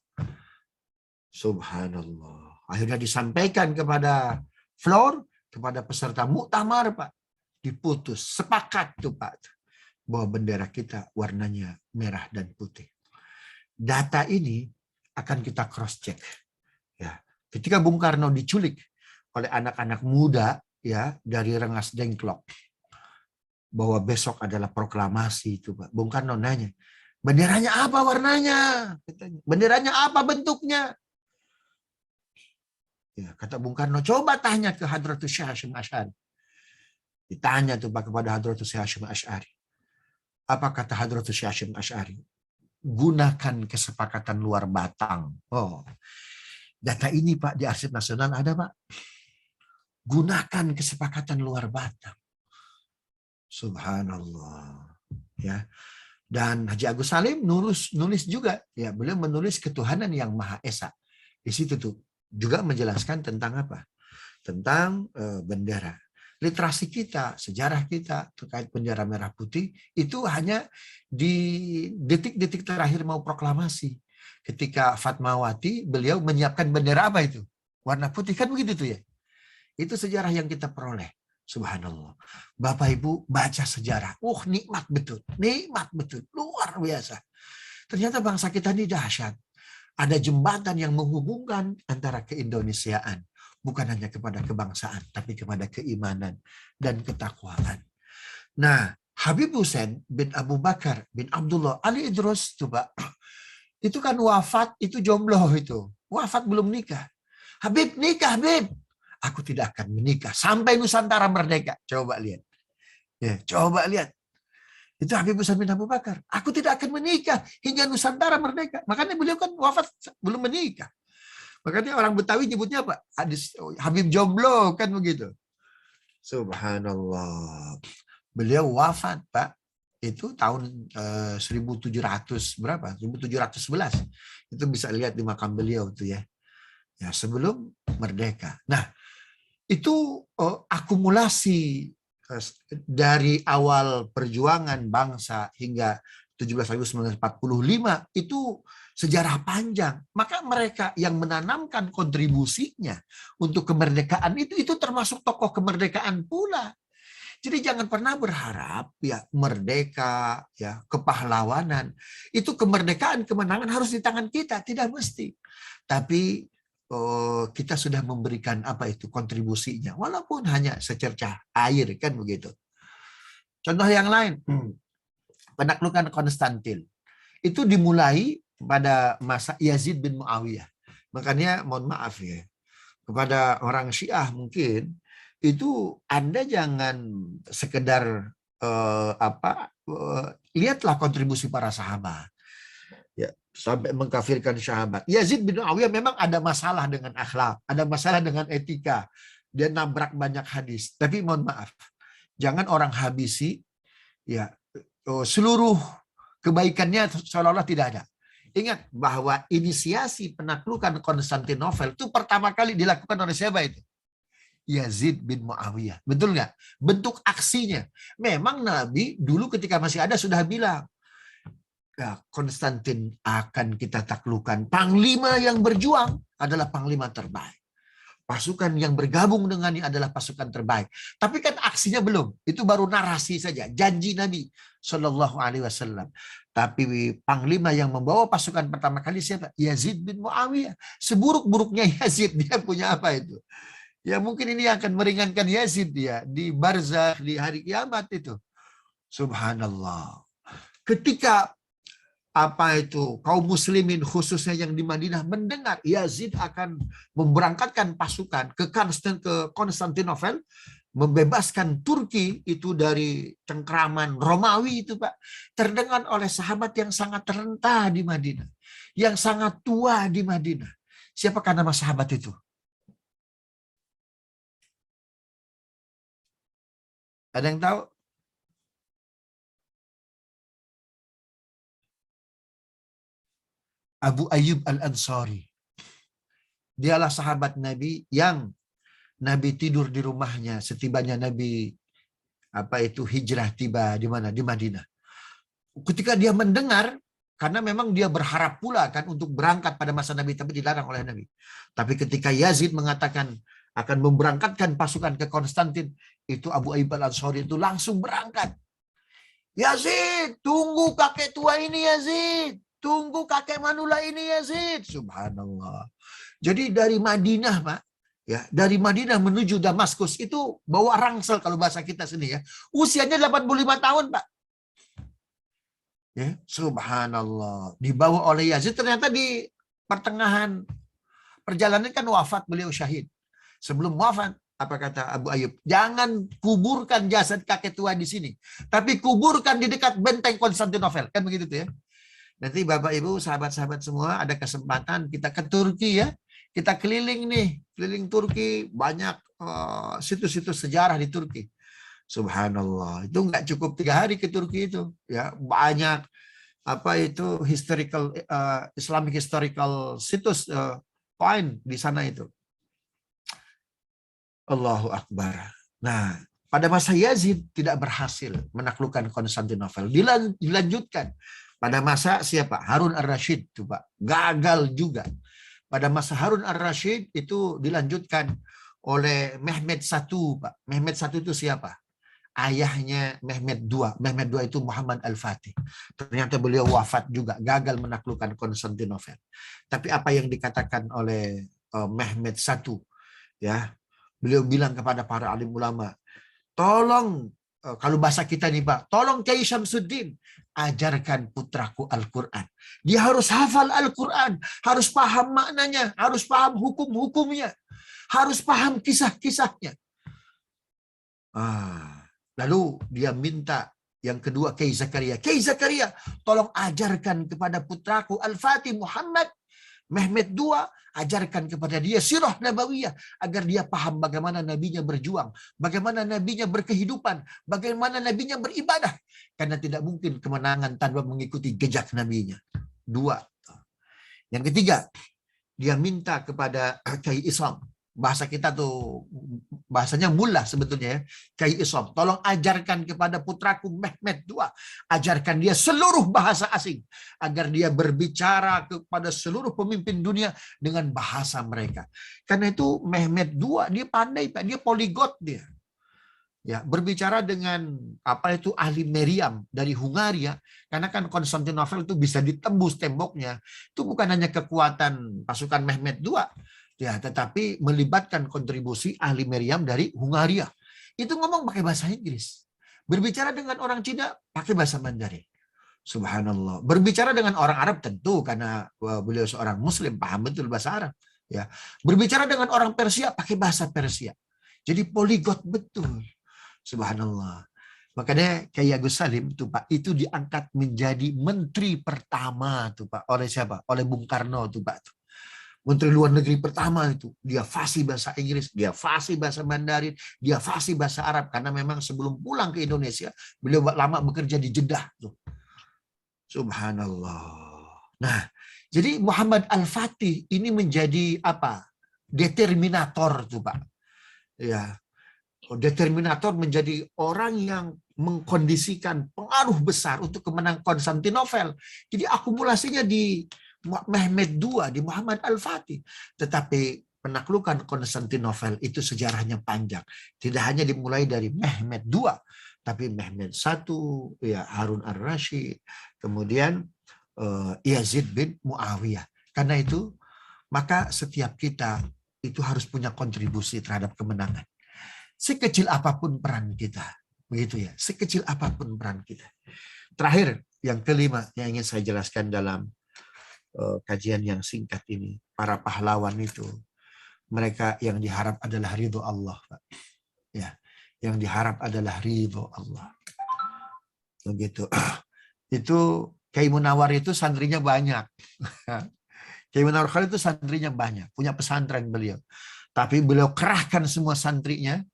Subhanallah. Akhirnya disampaikan kepada floor, kepada peserta muktamar, Pak. Diputus, sepakat tuh, Pak, bahwa bendera kita warnanya merah dan putih. Data ini akan kita cross check. Ya, ketika Bung Karno diculik oleh anak-anak muda ya dari Rengas Dengklok, bahwa besok adalah proklamasi itu, Pak. Bung Karno nanya, benderanya apa warnanya? Benderanya apa bentuknya? Ya, kata Bung Karno, coba tanya ke Hadratus Syekh Hasyim Asy'ari. Ditanya tuh Pak kepada Hadratus Syekh Hasyim Asy'ari. Apa kata Hadratus Syekh Hasyim Asy'ari? Gunakan kesepakatan luar batang. Oh, data ini Pak di Arsip Nasional ada, Pak. Gunakan kesepakatan luar batang. Subhanallah. Ya. Dan Haji Agus Salim nulis juga, ya, beliau menulis ketuhanan yang Maha Esa. Di situ tuh juga menjelaskan tentang apa? Tentang bendera. Literasi kita, sejarah kita terkait bendera merah putih itu hanya di detik-detik terakhir mau proklamasi. Ketika Fatmawati, beliau menyiapkan bendera apa itu? Warna putih, kan begitu tuh ya. Itu sejarah yang kita peroleh. Subhanallah. Bapak Ibu baca sejarah. Nikmat betul. Nikmat betul. Luar biasa. Ternyata bangsa kita ini dahsyat. Ada jembatan yang menghubungkan antara keindonesiaan. Bukan hanya kepada kebangsaan, tapi kepada keimanan dan ketakwaan. Nah, Habib Hussein bin Abu Bakar bin Abdullah Ali Idrus itu, Pak, itu kan wafat, itu jomblo itu. Wafat belum nikah. Habib, nikah, Habib. Aku tidak akan menikah sampai Nusantara merdeka. Coba lihat. Ya, coba lihat. Itu Habib Hussein bin Abu Bakar. Aku tidak akan menikah hingga Nusantara merdeka. Makanya beliau kan wafat belum menikah. Makanya orang Betawi nyebutnya apa? Habib jomblo, kan begitu. Subhanallah. Beliau wafat, Pak. Itu tahun 1700 berapa? 1711. Itu bisa lihat di makam beliau tuh ya. Ya, sebelum merdeka. Nah, itu akumulasi dari awal perjuangan bangsa hingga 17 Agustus 1945 itu sejarah panjang. Maka mereka yang menanamkan kontribusinya untuk kemerdekaan itu termasuk tokoh kemerdekaan pula. Jadi jangan pernah berharap ya merdeka, ya kepahlawanan itu kemerdekaan, kemenangan harus di tangan kita, tidak mesti. Tapi kita sudah memberikan apa itu kontribusinya, walaupun hanya secercah air, kan begitu. Contoh yang lain, penaklukan Konstantin itu dimulai pada masa Yazid bin Muawiyah. Makanya mohon maaf ya kepada orang Syiah, mungkin itu Anda jangan sekedar lihatlah kontribusi para sahabat. Ya, sampai mengkafirkan sahabat. Yazid bin Muawiyah memang ada masalah dengan akhlak, ada masalah dengan etika. Dia nabrak banyak hadis. Tapi mohon maaf, jangan orang habisi ya seluruh kebaikannya seolah-olah tidak ada. Ingat bahwa inisiasi penaklukan Konstantinopel itu pertama kali dilakukan oleh siapa itu? Yazid bin Muawiyah. Betul nggak? Bentuk aksinya. Memang Nabi dulu ketika masih ada sudah bilang, ya, Konstantin akan kita taklukkan. Panglima yang berjuang adalah panglima terbaik. Pasukan yang bergabung dengannya adalah pasukan terbaik. Tapi kan aksinya belum. Itu baru narasi saja. Janji Nabi Shallallahu Alaihi Wasallam. Tapi panglima yang membawa pasukan pertama kali siapa? Yazid bin Muawiyah. Seburuk-buruknya Yazid, dia punya apa itu? Ya mungkin ini akan meringankan Yazid dia di barzakh, di hari kiamat itu. Subhanallah. Ketika kaum muslimin khususnya yang di Madinah mendengar Yazid akan memberangkatkan pasukan ke Konstantinopel, membebaskan Turki itu dari cengkraman Romawi itu, Pak, terdengar oleh sahabat yang sangat terentah di Madinah, yang sangat tua di Madinah. Siapakah nama sahabat itu? Ada yang tahu? Abu Ayyub Al-Ansari. Dialah sahabat Nabi yang Nabi tidur di rumahnya setibanya Nabi hijrah tiba di mana? Di Madinah. Ketika dia mendengar, karena memang dia berharap pula kan untuk berangkat pada masa Nabi, tapi dilarang oleh Nabi. Tapi ketika Yazid mengatakan akan memberangkatkan pasukan ke Konstantin, itu Abu Ayyub Al-Ansari itu langsung berangkat. Yazid, tunggu kakek tua ini Yazid. Tunggu kakek manula ini Yazid. Subhanallah. Jadi dari Madinah, Pak, ya, dari Madinah menuju Damaskus itu bawa rangsel kalau bahasa kita sini ya. Usianya 85 tahun, Pak. Ya, subhanallah. Dibawa oleh Yazid, ternyata di pertengahan perjalanan kan wafat, beliau syahid. Sebelum wafat, apa kata Abu Ayyub? Jangan kuburkan jasad kakek tua di sini, tapi kuburkan di dekat benteng Konstantinopel. Kan begitu tuh ya. Nanti Bapak Ibu, sahabat-sahabat semua, ada kesempatan kita ke Turki ya. Kita keliling nih, keliling Turki, banyak situs-situs sejarah di Turki. Subhanallah, itu nggak cukup 3 hari ke Turki itu, ya banyak historical Islamic historical situs point di sana itu. Allahu Akbar. Nah, pada masa Yazid tidak berhasil menaklukkan Konstantinopel. Dilanjutkan pada masa siapa? Harun Ar-Rasyid tuh Pak, gagal juga. Pada masa Harun Ar-Rasyid itu dilanjutkan oleh Mehmed I, Pak. Mehmed I itu siapa? Ayahnya Mehmed II. Mehmed II itu Muhammad Al-Fatih. Ternyata beliau wafat juga, gagal menaklukkan Konstantinopel. Tapi apa yang dikatakan oleh Mehmed I, ya, beliau bilang kepada para alim ulama, tolong, kalau bahasa kita nih Pak, tolong Kiai Syamsuddin, ajarkan putraku Al-Quran. Dia harus hafal Al-Quran, harus paham maknanya, harus paham hukum-hukumnya, harus paham kisah-kisahnya. Lalu dia minta yang kedua Kiai Zakaria. Kiai Zakaria, tolong ajarkan kepada putraku Al-Fatih Muhammad Mehmed II, ajarkan kepada dia sirah nabawiyah agar dia paham bagaimana nabinya berjuang, bagaimana nabinya berkehidupan, bagaimana nabinya beribadah. Karena tidak mungkin kemenangan tanpa mengikuti jejak nabinya. 2. Yang ketiga, dia minta kepada Kiai Islam. Bahasa kita tuh bahasanya mullah sebetulnya ya. Kiai Islam, tolong ajarkan kepada putraku Mehmed II, ajarkan dia seluruh bahasa asing agar dia berbicara kepada seluruh pemimpin dunia dengan bahasa mereka. Karena itu Mehmed II dia pandai Pak, dia poligot dia. Ya, berbicara dengan ahli meriam dari Hungaria, karena kan Konstantinopel itu bisa ditembus temboknya. Itu bukan hanya kekuatan pasukan Mehmed II, ya, tetapi melibatkan kontribusi ahli meriam dari Hungaria. Itu ngomong pakai bahasa Inggris. Berbicara dengan orang Cina pakai bahasa Mandarin. Subhanallah. Berbicara dengan orang Arab tentu karena beliau seorang Muslim paham betul bahasa Arab. Ya. Berbicara dengan orang Persia pakai bahasa Persia. Jadi poligot betul. Subhanallah. Makanya Kiai Agus Salim tuh Pak, itu diangkat menjadi menteri pertama tuh Pak. Oleh siapa? Oleh Bung Karno tuh Pak. Menteri Luar Negeri pertama itu, dia fasih bahasa Inggris, dia fasih bahasa Mandarin, dia fasih bahasa Arab. Karena memang sebelum pulang ke Indonesia, beliau lama bekerja di Jeddah. Tuh. Subhanallah. Nah, jadi Muhammad Al-Fatih ini menjadi apa? Determinator tuh Pak. Ya, determinator menjadi orang yang mengkondisikan pengaruh besar untuk kemenangan Konstantinopel. Jadi akumulasinya di Mehmed II, di Muhammad Al-Fatih. Tetapi penaklukan Konstantinopel itu sejarahnya panjang. Tidak hanya dimulai dari Mehmed II, tapi Mehmed I, ya, Harun Ar-Rasyid, kemudian Yazid bin Muawiyah. Karena itu, maka setiap kita itu harus punya kontribusi terhadap kemenangan. Sekecil apapun peran kita, begitu ya. Sekecil apapun peran kita. Terakhir, yang kelima yang ingin saya jelaskan dalam kajian yang singkat ini, para pahlawan itu, mereka yang diharap adalah ridho Allah, Pak. Ya, yang diharap adalah ridho Allah. Begitu. Itu Kiai Munawar itu santrinya banyak. Kiai Munawar Khalid itu santrinya banyak, punya pesantren beliau. Tapi beliau kerahkan semua santrinya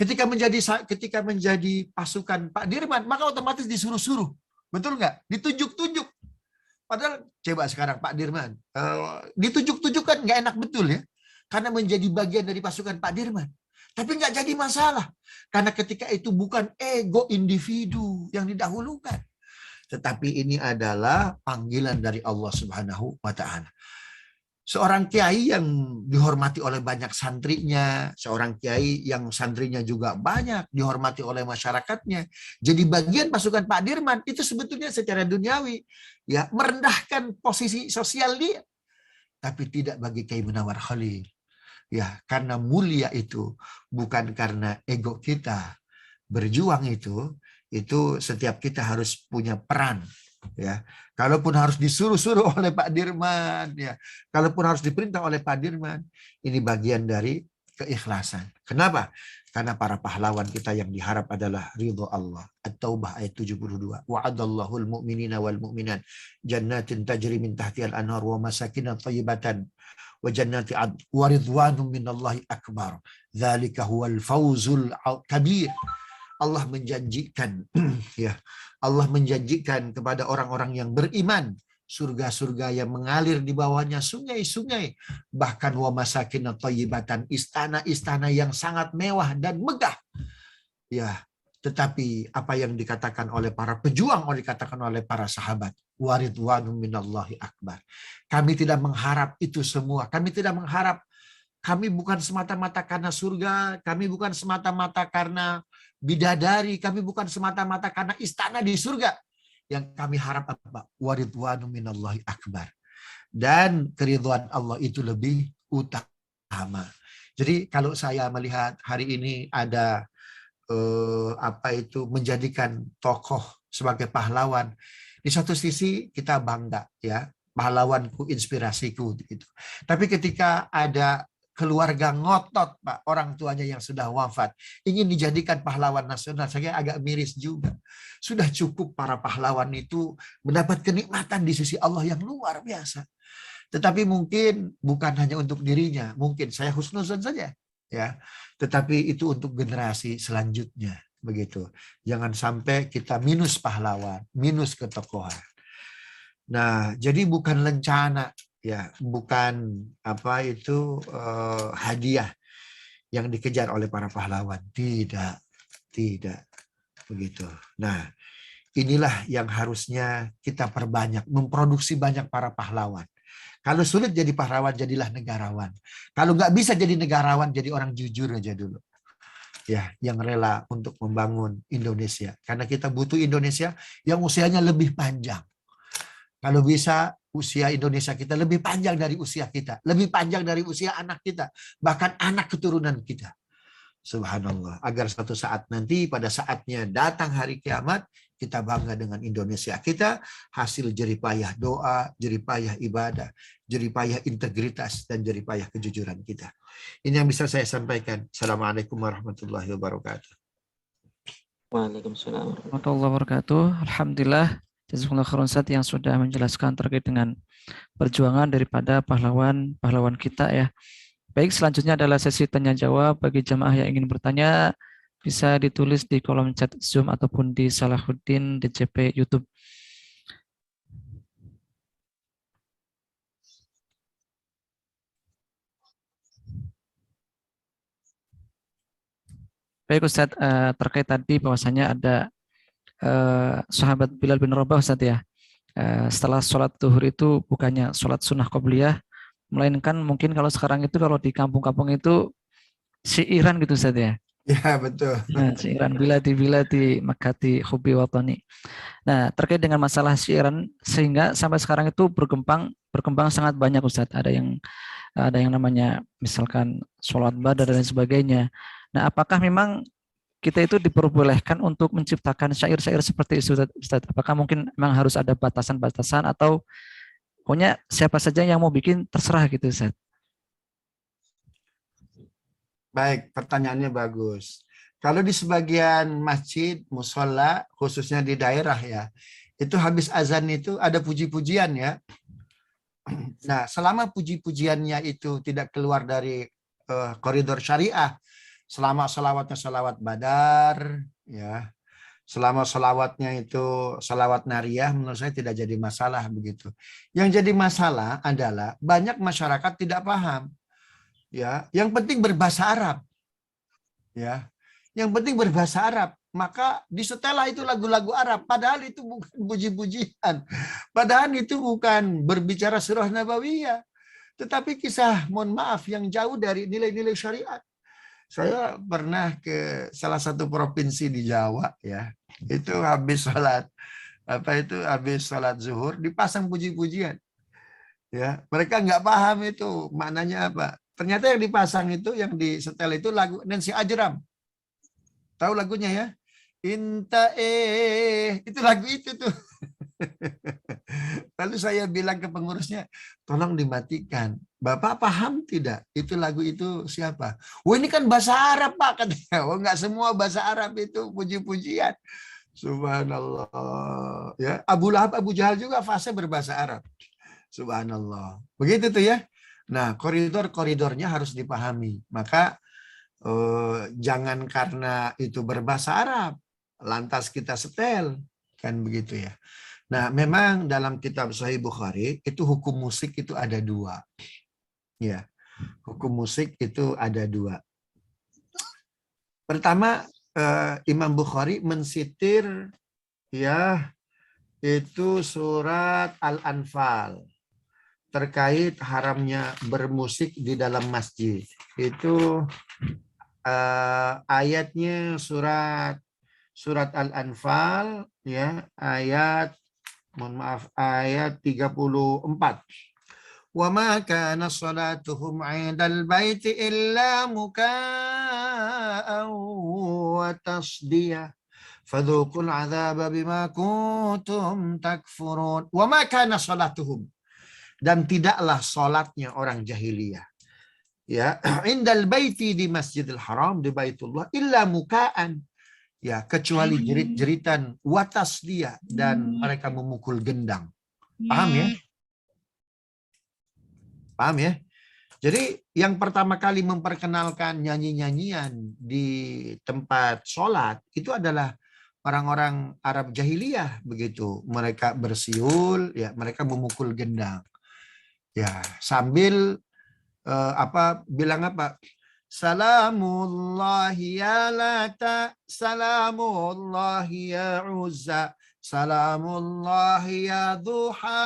Ketika menjadi pasukan Pak Dirman, maka otomatis disuruh-suruh. Betul nggak? Ditunjuk-tunjuk. Padahal coba sekarang Pak Dirman, ditunjuk-tunjuk kan nggak enak betul ya. Karena menjadi bagian dari pasukan Pak Dirman. Tapi nggak jadi masalah. Karena ketika itu bukan ego individu yang didahulukan. Tetapi ini adalah panggilan dari Allah Subhanahu wa Ta'ala. Seorang kiai yang dihormati oleh banyak santrinya, seorang kiai yang santrinya juga banyak, dihormati oleh masyarakatnya, jadi bagian pasukan Pak Dirman, itu sebetulnya secara duniawi ya merendahkan posisi sosial dia. Tapi tidak bagi Kiai Munawwar Khalil. Ya, karena mulia itu bukan karena ego kita. Berjuang itu setiap kita harus punya peran. Ya, kalaupun harus disuruh-suruh oleh Pak Dirman, ya, kalaupun harus diperintah oleh Pak Dirman, ini bagian dari keikhlasan. Kenapa? Karena para pahlawan kita yang diharap adalah ridho Allah. At-Taubah ayat 72. Wa'adallahul mu'minina wal mu'minat jannatin tajri min tahtihal anhar wa masakin thayyibatan wa jannati wa ridwanun minallahi akbar. Dzalika huwal fawzul kabir. Allah menjanjikan ya, Allah menjanjikan kepada orang-orang yang beriman surga-surga yang mengalir di bawahnya sungai-sungai, bahkan wa masakin thayyibatan, istana-istana yang sangat mewah dan megah. Ya, tetapi apa yang dikatakan oleh para pejuang, dikatakan oleh para sahabat, waridwanum minallahi akbar. Kami tidak mengharap itu semua. Kami tidak mengharap, kami bukan semata-mata karena surga, kami bukan semata-mata karena bidadari, kami bukan semata-mata karena istana di surga. Yang kami harap apa? Waridwanu minallahi akbar. Dan keridhaan Allah itu lebih utama. Jadi kalau saya melihat hari ini ada menjadikan tokoh sebagai pahlawan, di satu sisi kita bangga ya, pahlawanku, inspirasiku gitu. Tapi ketika ada keluarga ngotot, Pak, orang tuanya yang sudah wafat, ingin dijadikan pahlawan nasional, saya agak miris juga. Sudah cukup para pahlawan itu mendapat kenikmatan di sisi Allah yang luar biasa. Tetapi mungkin bukan hanya untuk dirinya, mungkin saya husnuzon saja, ya. Tetapi itu untuk generasi selanjutnya, begitu. Jangan sampai kita minus pahlawan, minus ketokohan. Nah, jadi bukan lencana. Ya, bukan hadiah yang dikejar oleh para pahlawan. Tidak begitu. Nah, inilah yang harusnya kita perbanyak, memproduksi banyak para pahlawan. Kalau sulit jadi pahlawan, jadilah negarawan. Kalau nggak bisa jadi negarawan, jadi orang jujur aja dulu. Ya, yang rela untuk membangun Indonesia. Karena kita butuh Indonesia yang usianya lebih panjang. Kalau bisa usia Indonesia kita lebih panjang dari usia kita, lebih panjang dari usia anak kita, bahkan anak keturunan kita. Subhanallah. Agar suatu saat nanti pada saatnya datang hari kiamat, kita bangga dengan Indonesia kita, hasil jeripayah doa, jeripayah ibadah, jeripayah integritas, dan jeripayah kejujuran kita. Ini yang bisa saya sampaikan. Assalamualaikum warahmatullahi wabarakatuh. Waalaikumsalam. Warahmatullahi wabarakatuh. Alhamdulillah. Jazakumullah khairan Ustaz yang sudah menjelaskan terkait dengan perjuangan daripada pahlawan kita ya. Baik, selanjutnya adalah sesi tanya jawab. Bagi jamaah yang ingin bertanya bisa ditulis di kolom chat Zoom ataupun di Salahuddin DCP YouTube. Baik Ustaz, terkait tadi bahwasanya ada sahabat Bilal bin Rabah Ustaz ya, setelah sholat zuhur itu bukannya sholat sunnah qobliyah, melainkan mungkin kalau sekarang itu kalau di kampung-kampung itu syiiran gitu Ustaz ya. Ya betul. Nah, syiiran bilati makati hubi watani. Nah, terkait dengan masalah syiiran, sehingga sampai sekarang itu berkembang sangat banyak Ustaz. Ada yang namanya misalkan sholat badar dan sebagainya. Nah, apakah memang kita itu diperbolehkan untuk menciptakan syair-syair seperti itu Ustaz? Apakah mungkin memang harus ada batasan-batasan atau pokoknya siapa saja yang mau bikin terserah gitu Ustaz? Baik, pertanyaannya bagus. Kalau di sebagian masjid, musola, khususnya di daerah ya, itu habis azan itu ada puji-pujian ya. Nah, selama puji-pujiannya itu tidak keluar dari koridor syariah, selama selawatnya selawat badar, ya, selama selawatnya itu selawat nariyah, menurut saya tidak jadi masalah begitu. Yang jadi masalah adalah banyak masyarakat tidak paham. Ya, yang penting berbahasa Arab. Ya, yang penting berbahasa Arab. Maka disetelah itu lagu-lagu Arab. Padahal itu bukan puji-pujian. Padahal itu bukan berbicara surah Nabawiyah. Tetapi kisah, mohon maaf, yang jauh dari nilai-nilai syariat. Saya pernah ke salah satu provinsi di Jawa, ya. Itu habis sholat zuhur dipasang puji-pujian. Ya, mereka nggak paham itu maknanya apa. Ternyata yang dipasang itu, yang disetel itu lagu Nancy Ajram. Tahu lagunya ya? Inta itu lagu itu tuh. Lalu saya bilang ke pengurusnya, tolong dimatikan. Bapak paham tidak? Itu lagu itu siapa? Wah, ini kan bahasa Arab, Pak, katanya. Oh, nggak semua bahasa Arab itu puji-pujian. Subhanallah. Ya, Abu Lahab, Abu Jahal juga fase berbahasa Arab. Subhanallah. Begitu tuh ya. Nah, koridor-koridornya harus dipahami. Maka jangan karena itu berbahasa Arab lantas kita setel, kan begitu ya. Nah, memang dalam kitab Sahih Bukhari itu hukum musik itu ada 2. Ya, hukum musik itu ada 2. Pertama, Imam Bukhari mensitir ya itu surat Al-Anfal terkait haramnya bermusik di dalam masjid. Itu ayatnya surat Al-Anfal ya, ayat 34. Wa ma kana salatuhum 'indal baiti illa muka'an wa tasdiyah fadhuqul 'adzaba bima kuntum takfurun. Wa ma kana salatuhum, dan tidaklah salatnya orang jahiliyah ya indal baiti, di Masjidil Haram, di Baitullah, illa muka'an, ya, kecuali jerit-jeritan, watas dia, dan mereka memukul gendang. Paham ya? Paham ya? Jadi yang pertama kali memperkenalkan nyanyi-nyanyian di tempat sholat itu adalah orang-orang Arab jahiliyah begitu. Mereka bersiul, ya, mereka memukul gendang. Ya, sambil bilang apa? Salamullahi ya Lata, salamullahi ya Uzza, salamullahi ya Duha,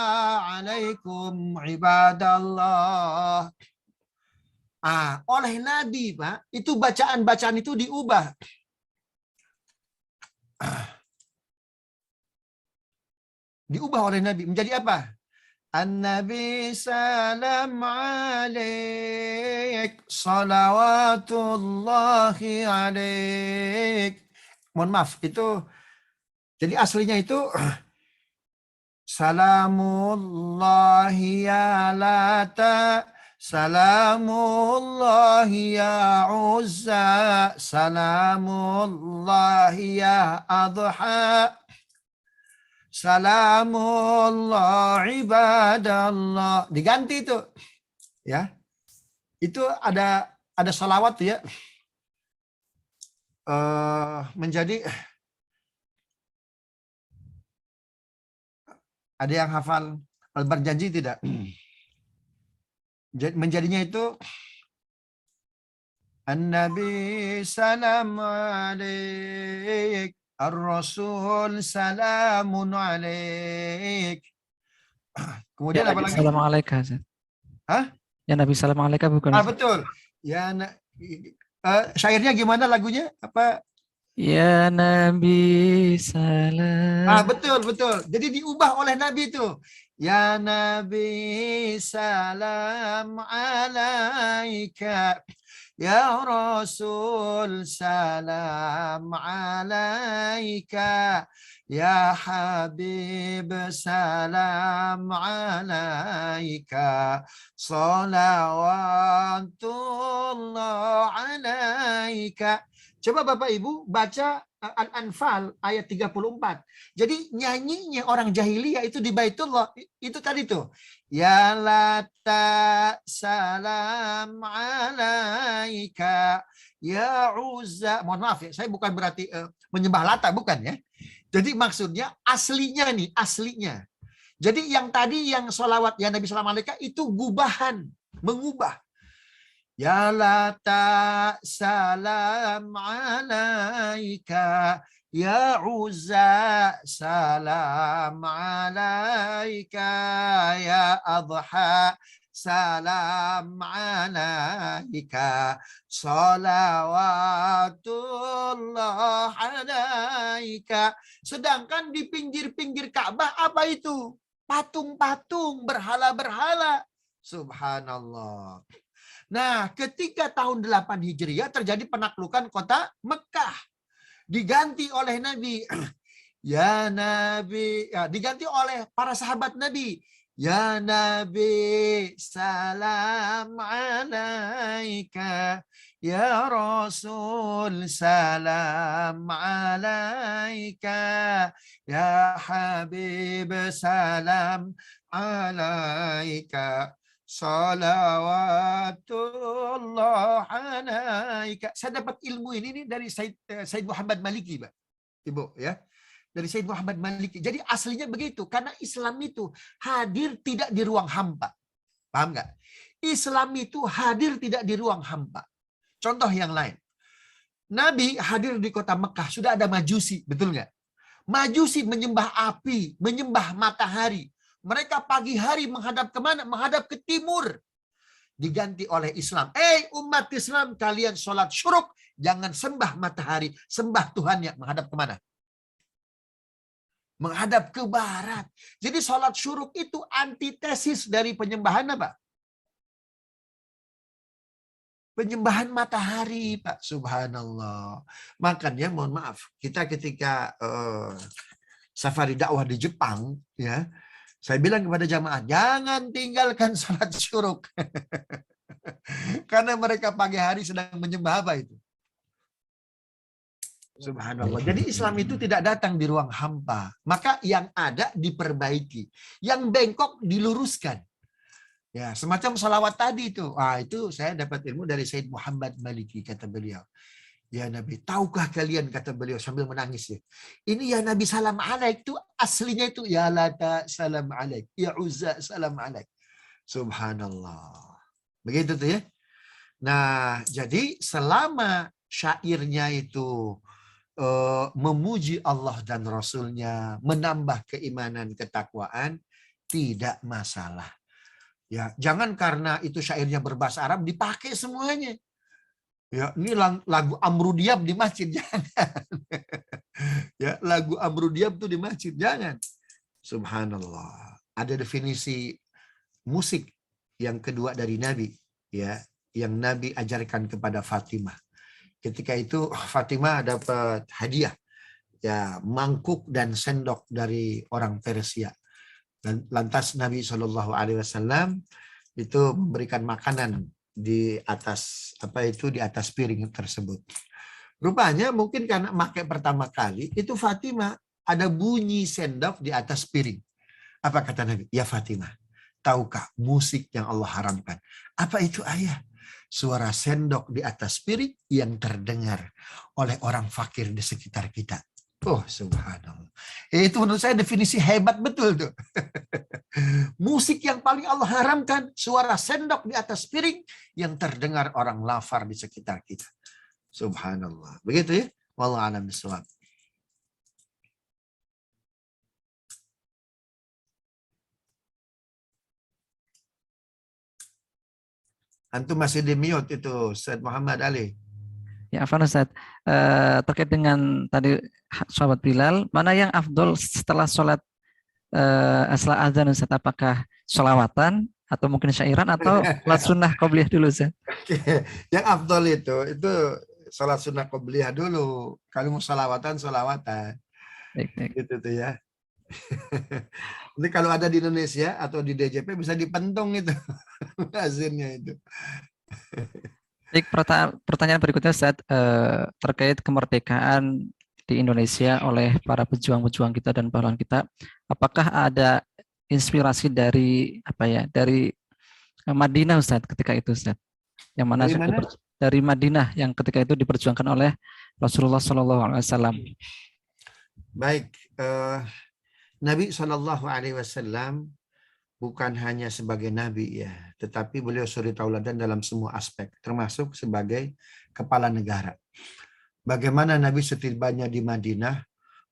alaikum ibadallah. Oleh Nabi, Pak, itu bacaan-bacaan itu diubah. Diubah oleh Nabi menjadi apa? An-Nabi salam alaik, salawatullahi alaik. Mohon maaf, itu jadi aslinya itu salamullahi ya Lata, salamullahi ya Uzza, salamullahi ya Adha, salamullah ibadallah. Diganti itu ya, itu ada salawat ya, menjadi, ada yang hafal Al-Barjanji tidak? Menjadinya itu An-Nabi salam alaik, Ar-Rasul salamun alaik. Kemudian Ya, apa lagi? Assalamualaikum. Hah? Ya, Nabi Assalamualaikum bukan? Betul. Ya, syairnya gimana lagunya? Apa? Ya Nabi salam. Betul. Jadi diubah oleh Nabi itu. Ya Nabi salam alaika. Ya Rasul salam alaika, ya Habib salam alaika, salawatullah alaika. Coba Bapak Ibu baca Al-Anfal ayat 34. Jadi nyanyinya orang jahiliyah itu di Baitullah itu tadi tuh. Ya Lata salam alaika ya Uzza. Mohon maaf ya, saya bukan berarti menyembah Lata, bukan ya. Jadi maksudnya aslinya nih, aslinya. Jadi yang tadi yang sholawat ya Nabi salam alaika itu gubahan, mengubah. Ya Lata salam alaika ya Uzza salam alaika ya Adha salam alaika salawatullah alaika. Sedangkan di pinggir-pinggir Ka'bah apa itu? Patung-patung, berhala-berhala. Subhanallah. Nah, ketika tahun 8 Hijriah terjadi penaklukan kota Mekah. Diganti oleh Nabi. Ya Nabi, ya, diganti oleh para sahabat Nabi. Ya Nabi, salam alaika. Ya Rasul, salam alaika. Ya Habib, salam alaika. Salawatullah alaika. Saya dapat ilmu ini dari Said Muhammad Maliki, Pak. Ibu, ya. Dari Said Muhammad Maliki. Jadi aslinya begitu. Karena Islam itu hadir tidak di ruang hampa. Paham nggak? Islam itu hadir tidak di ruang hampa. Contoh yang lain. Nabi hadir di kota Mekah. Sudah ada majusi. Betul nggak? Majusi menyembah api, menyembah matahari. Mereka pagi hari menghadap kemana? Menghadap ke timur. Diganti oleh Islam. Umat Islam, kalian sholat syuruk. Jangan sembah matahari. Sembah Tuhannya. Menghadap kemana? Menghadap ke barat. Jadi sholat syuruk itu antitesis dari penyembahan apa? Penyembahan matahari, Pak. Subhanallah. Makanya mohon maaf. Kita ketika safari dakwah di Jepang, ya, saya bilang kepada jamaah, jangan tinggalkan sholat syuruk. Karena mereka pagi hari sedang menyembah apa itu? Subhanallah. Jadi Islam itu tidak datang di ruang hampa. Maka yang ada diperbaiki. Yang bengkok diluruskan. Ya, semacam salawat tadi itu. Itu saya dapat ilmu dari Said Muhammad Maliki, kata beliau. Ya Nabi, tahukah kalian, kata beliau sambil menangis ya. Ini ya Nabi salam alaik itu aslinya itu ya Lata salam alaik, ya Uzza salam alaik. Subhanallah. Begitu tuh ya. Nah, jadi selama syairnya itu memuji Allah dan Rasulnya, menambah keimanan, ketakwaan, tidak masalah. Ya, jangan karena itu syairnya berbahasa Arab dipakai semuanya. Ya, ini lagu Amrudiab di masjid, jangan. Ya, lagu Amrudiab tuh di masjid, jangan. Subhanallah. Ada definisi musik yang kedua dari Nabi, ya, yang Nabi ajarkan kepada Fatimah. Ketika itu Fatimah dapat hadiah, ya, mangkuk dan sendok dari orang Persia. Dan lantas Nabi SAW itu memberikan makanan di atas di atas piring tersebut. Rupanya mungkin karena pakai pertama kali itu Fatimah ada bunyi sendok di atas piring. Apa kata Nabi? Ya Fatimah, tahukah musik yang Allah haramkan? Apa itu ayah? Suara sendok di atas piring yang terdengar oleh orang fakir di sekitar kita. Oh subhanallah. Itu menurut saya definisi hebat betul tuh. Musik yang paling Allah haramkan, suara sendok di atas piring yang terdengar orang lafar di sekitar kita. Subhanallah. Begitu ya. Wallahu a'lam bishawab. Antum masih di mute itu, Ustaz Muhammad Ali. Ya, Afwan Ustaz. Terkait dengan tadi sahabat Bilal, mana yang afdol setelah sholat setelah azan Ustaz? Apakah sholawatan atau mungkin syairan atau sholat sunnah qobliyah dulu Ustaz? Yang afdol itu sholat sunnah qobliyah dulu. Kalau mau sholawatan, sholawatan. Baik. Gitu tuh ya. Ini kalau ada di Indonesia atau di DJP bisa dipentung itu azinnya itu. Baik, pertanyaan berikutnya Ustaz, terkait kemerdekaan di Indonesia oleh para pejuang-pejuang kita dan pahlawan kita. Apakah ada inspirasi dari apa ya, dari Madinah Ustaz ketika itu Ustaz? Yang mana Dari mana? dari Madinah yang ketika itu diperjuangkan oleh Rasulullah SAW. Baik, Nabi SAW bukan hanya sebagai nabi ya, tetapi beliau suri tauladan dalam semua aspek, termasuk sebagai kepala negara. Bagaimana Nabi setibanya di Madinah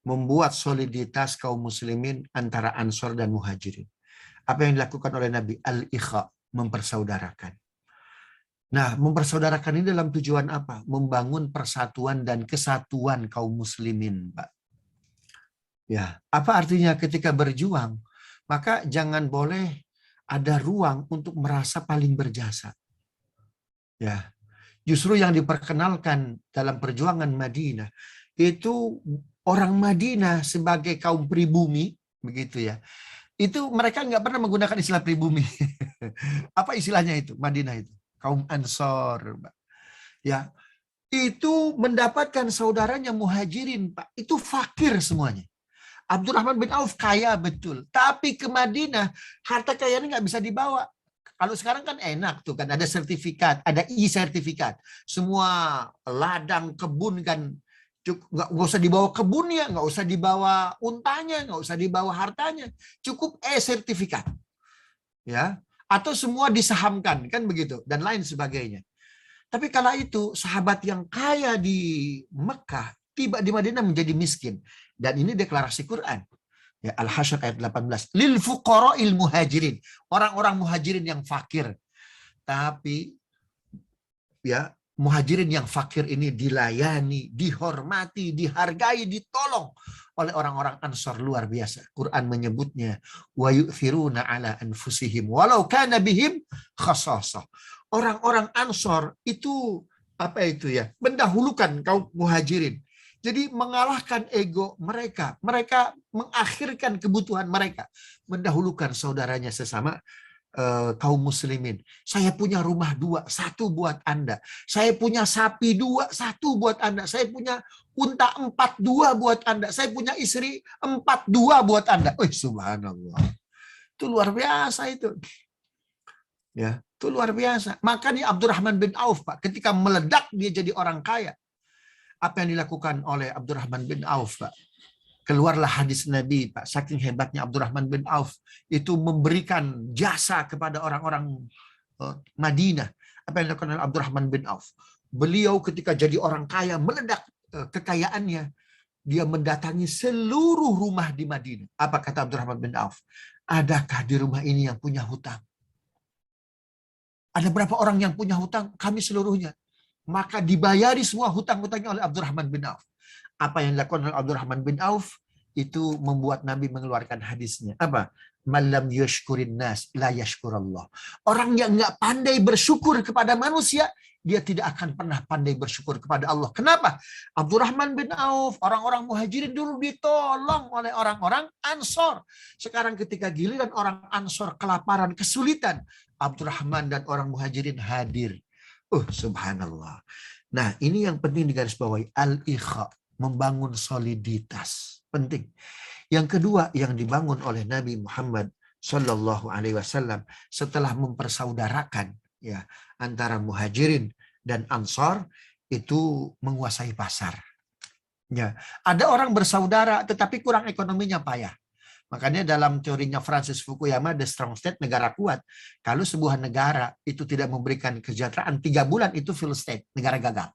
membuat soliditas kaum muslimin antara Ansor dan Muhajirin. Apa yang dilakukan oleh Nabi? Al-Ikha, mempersaudarakan. Nah, mempersaudarakan ini dalam tujuan apa? Membangun persatuan dan kesatuan kaum muslimin, Pak. Ya, apa artinya ketika berjuang? Maka jangan boleh ada ruang untuk merasa paling berjasa. Ya, justru yang diperkenalkan dalam perjuangan Madinah itu orang Madinah sebagai kaum pribumi, begitu ya. Itu mereka nggak pernah menggunakan istilah pribumi. Apa istilahnya itu? Madinah itu kaum Ansor, Pak. Ya, itu mendapatkan saudaranya Muhajirin, Pak. Itu fakir semuanya. Abdurrahman bin Auf kaya betul, tapi ke Madinah harta kekayaannya nggak bisa dibawa. Kalau sekarang kan enak tuh kan, ada sertifikat, ada e-sertifikat. Semua ladang kebun kan nggak usah dibawa kebunnya, nggak usah dibawa untanya, nggak usah dibawa hartanya, cukup e-sertifikat, ya. Atau semua disahamkan kan begitu dan lain sebagainya. Tapi kala itu sahabat yang kaya di Mekah tiba di Madinah menjadi miskin. Dan ini deklarasi Quran. Ya, Al-Hasyr ayat 18. Lil fuqara'il muhajirin. Orang-orang muhajirin yang fakir. Tapi ya, muhajirin yang fakir ini dilayani, dihormati, dihargai, ditolong oleh orang-orang Ansor luar biasa. Quran menyebutnya wa yu'thiruna ala anfusihim walau kana bihim khasasah. Orang-orang Ansor itu apa itu ya? Mendahulukan kaum muhajirin. Jadi mengalahkan ego mereka. Mereka mengakhirkan kebutuhan mereka. Mendahulukan saudaranya sesama kaum muslimin. Saya punya rumah 2, 1 buat Anda. Saya punya sapi 2, 1 buat Anda. Saya punya unta 4, 2 buat Anda. Saya punya istri 4, 2 buat Anda. Subhanallah. Itu luar biasa itu. Ya, itu luar biasa. Makanya Abdurrahman bin Auf, Pak, ketika meledak dia jadi orang kaya. Apa yang dilakukan oleh Abdurrahman bin Auf, Pak? Keluarlah hadis Nabi, Pak. Saking hebatnya Abdurrahman bin Auf itu memberikan jasa kepada orang-orang Madinah. Apa yang dilakukan oleh Abdurrahman bin Auf? Beliau ketika jadi orang kaya, meledak kekayaannya. Dia mendatangi seluruh rumah di Madinah. Apa kata Abdurrahman bin Auf? Adakah di rumah ini yang punya hutang? Ada berapa orang yang punya hutang? Kami seluruhnya. Maka dibayari semua hutang-hutangnya oleh Abdurrahman bin Auf. Apa yang dilakukan oleh Abdurrahman bin Auf itu membuat Nabi mengeluarkan hadisnya. Apa? Malam yashkurin nas la yashkurallah. Orang yang nggak pandai bersyukur kepada manusia, dia tidak akan pernah pandai bersyukur kepada Allah. Kenapa? Abdurrahman bin Auf, orang-orang muhajirin dulu ditolong oleh orang-orang Ansor. Sekarang ketika giliran orang Ansor kelaparan, kesulitan, Abdurrahman dan orang muhajirin hadir. Subhanallah. Nah, ini yang penting digarisbawahi, al-ikha, membangun soliditas, penting. Yang kedua yang dibangun oleh Nabi Muhammad Shallallahu Alaihi Wasallam setelah mempersaudarakan ya antara muhajirin dan ansor itu menguasai pasar. Ya, ada orang bersaudara tetapi kurang ekonominya payah. Makanya dalam teorinya Francis Fukuyama, The Strong State, negara kuat. Kalau sebuah negara itu tidak memberikan kesejahteraan, 3 bulan itu failed state, negara gagal.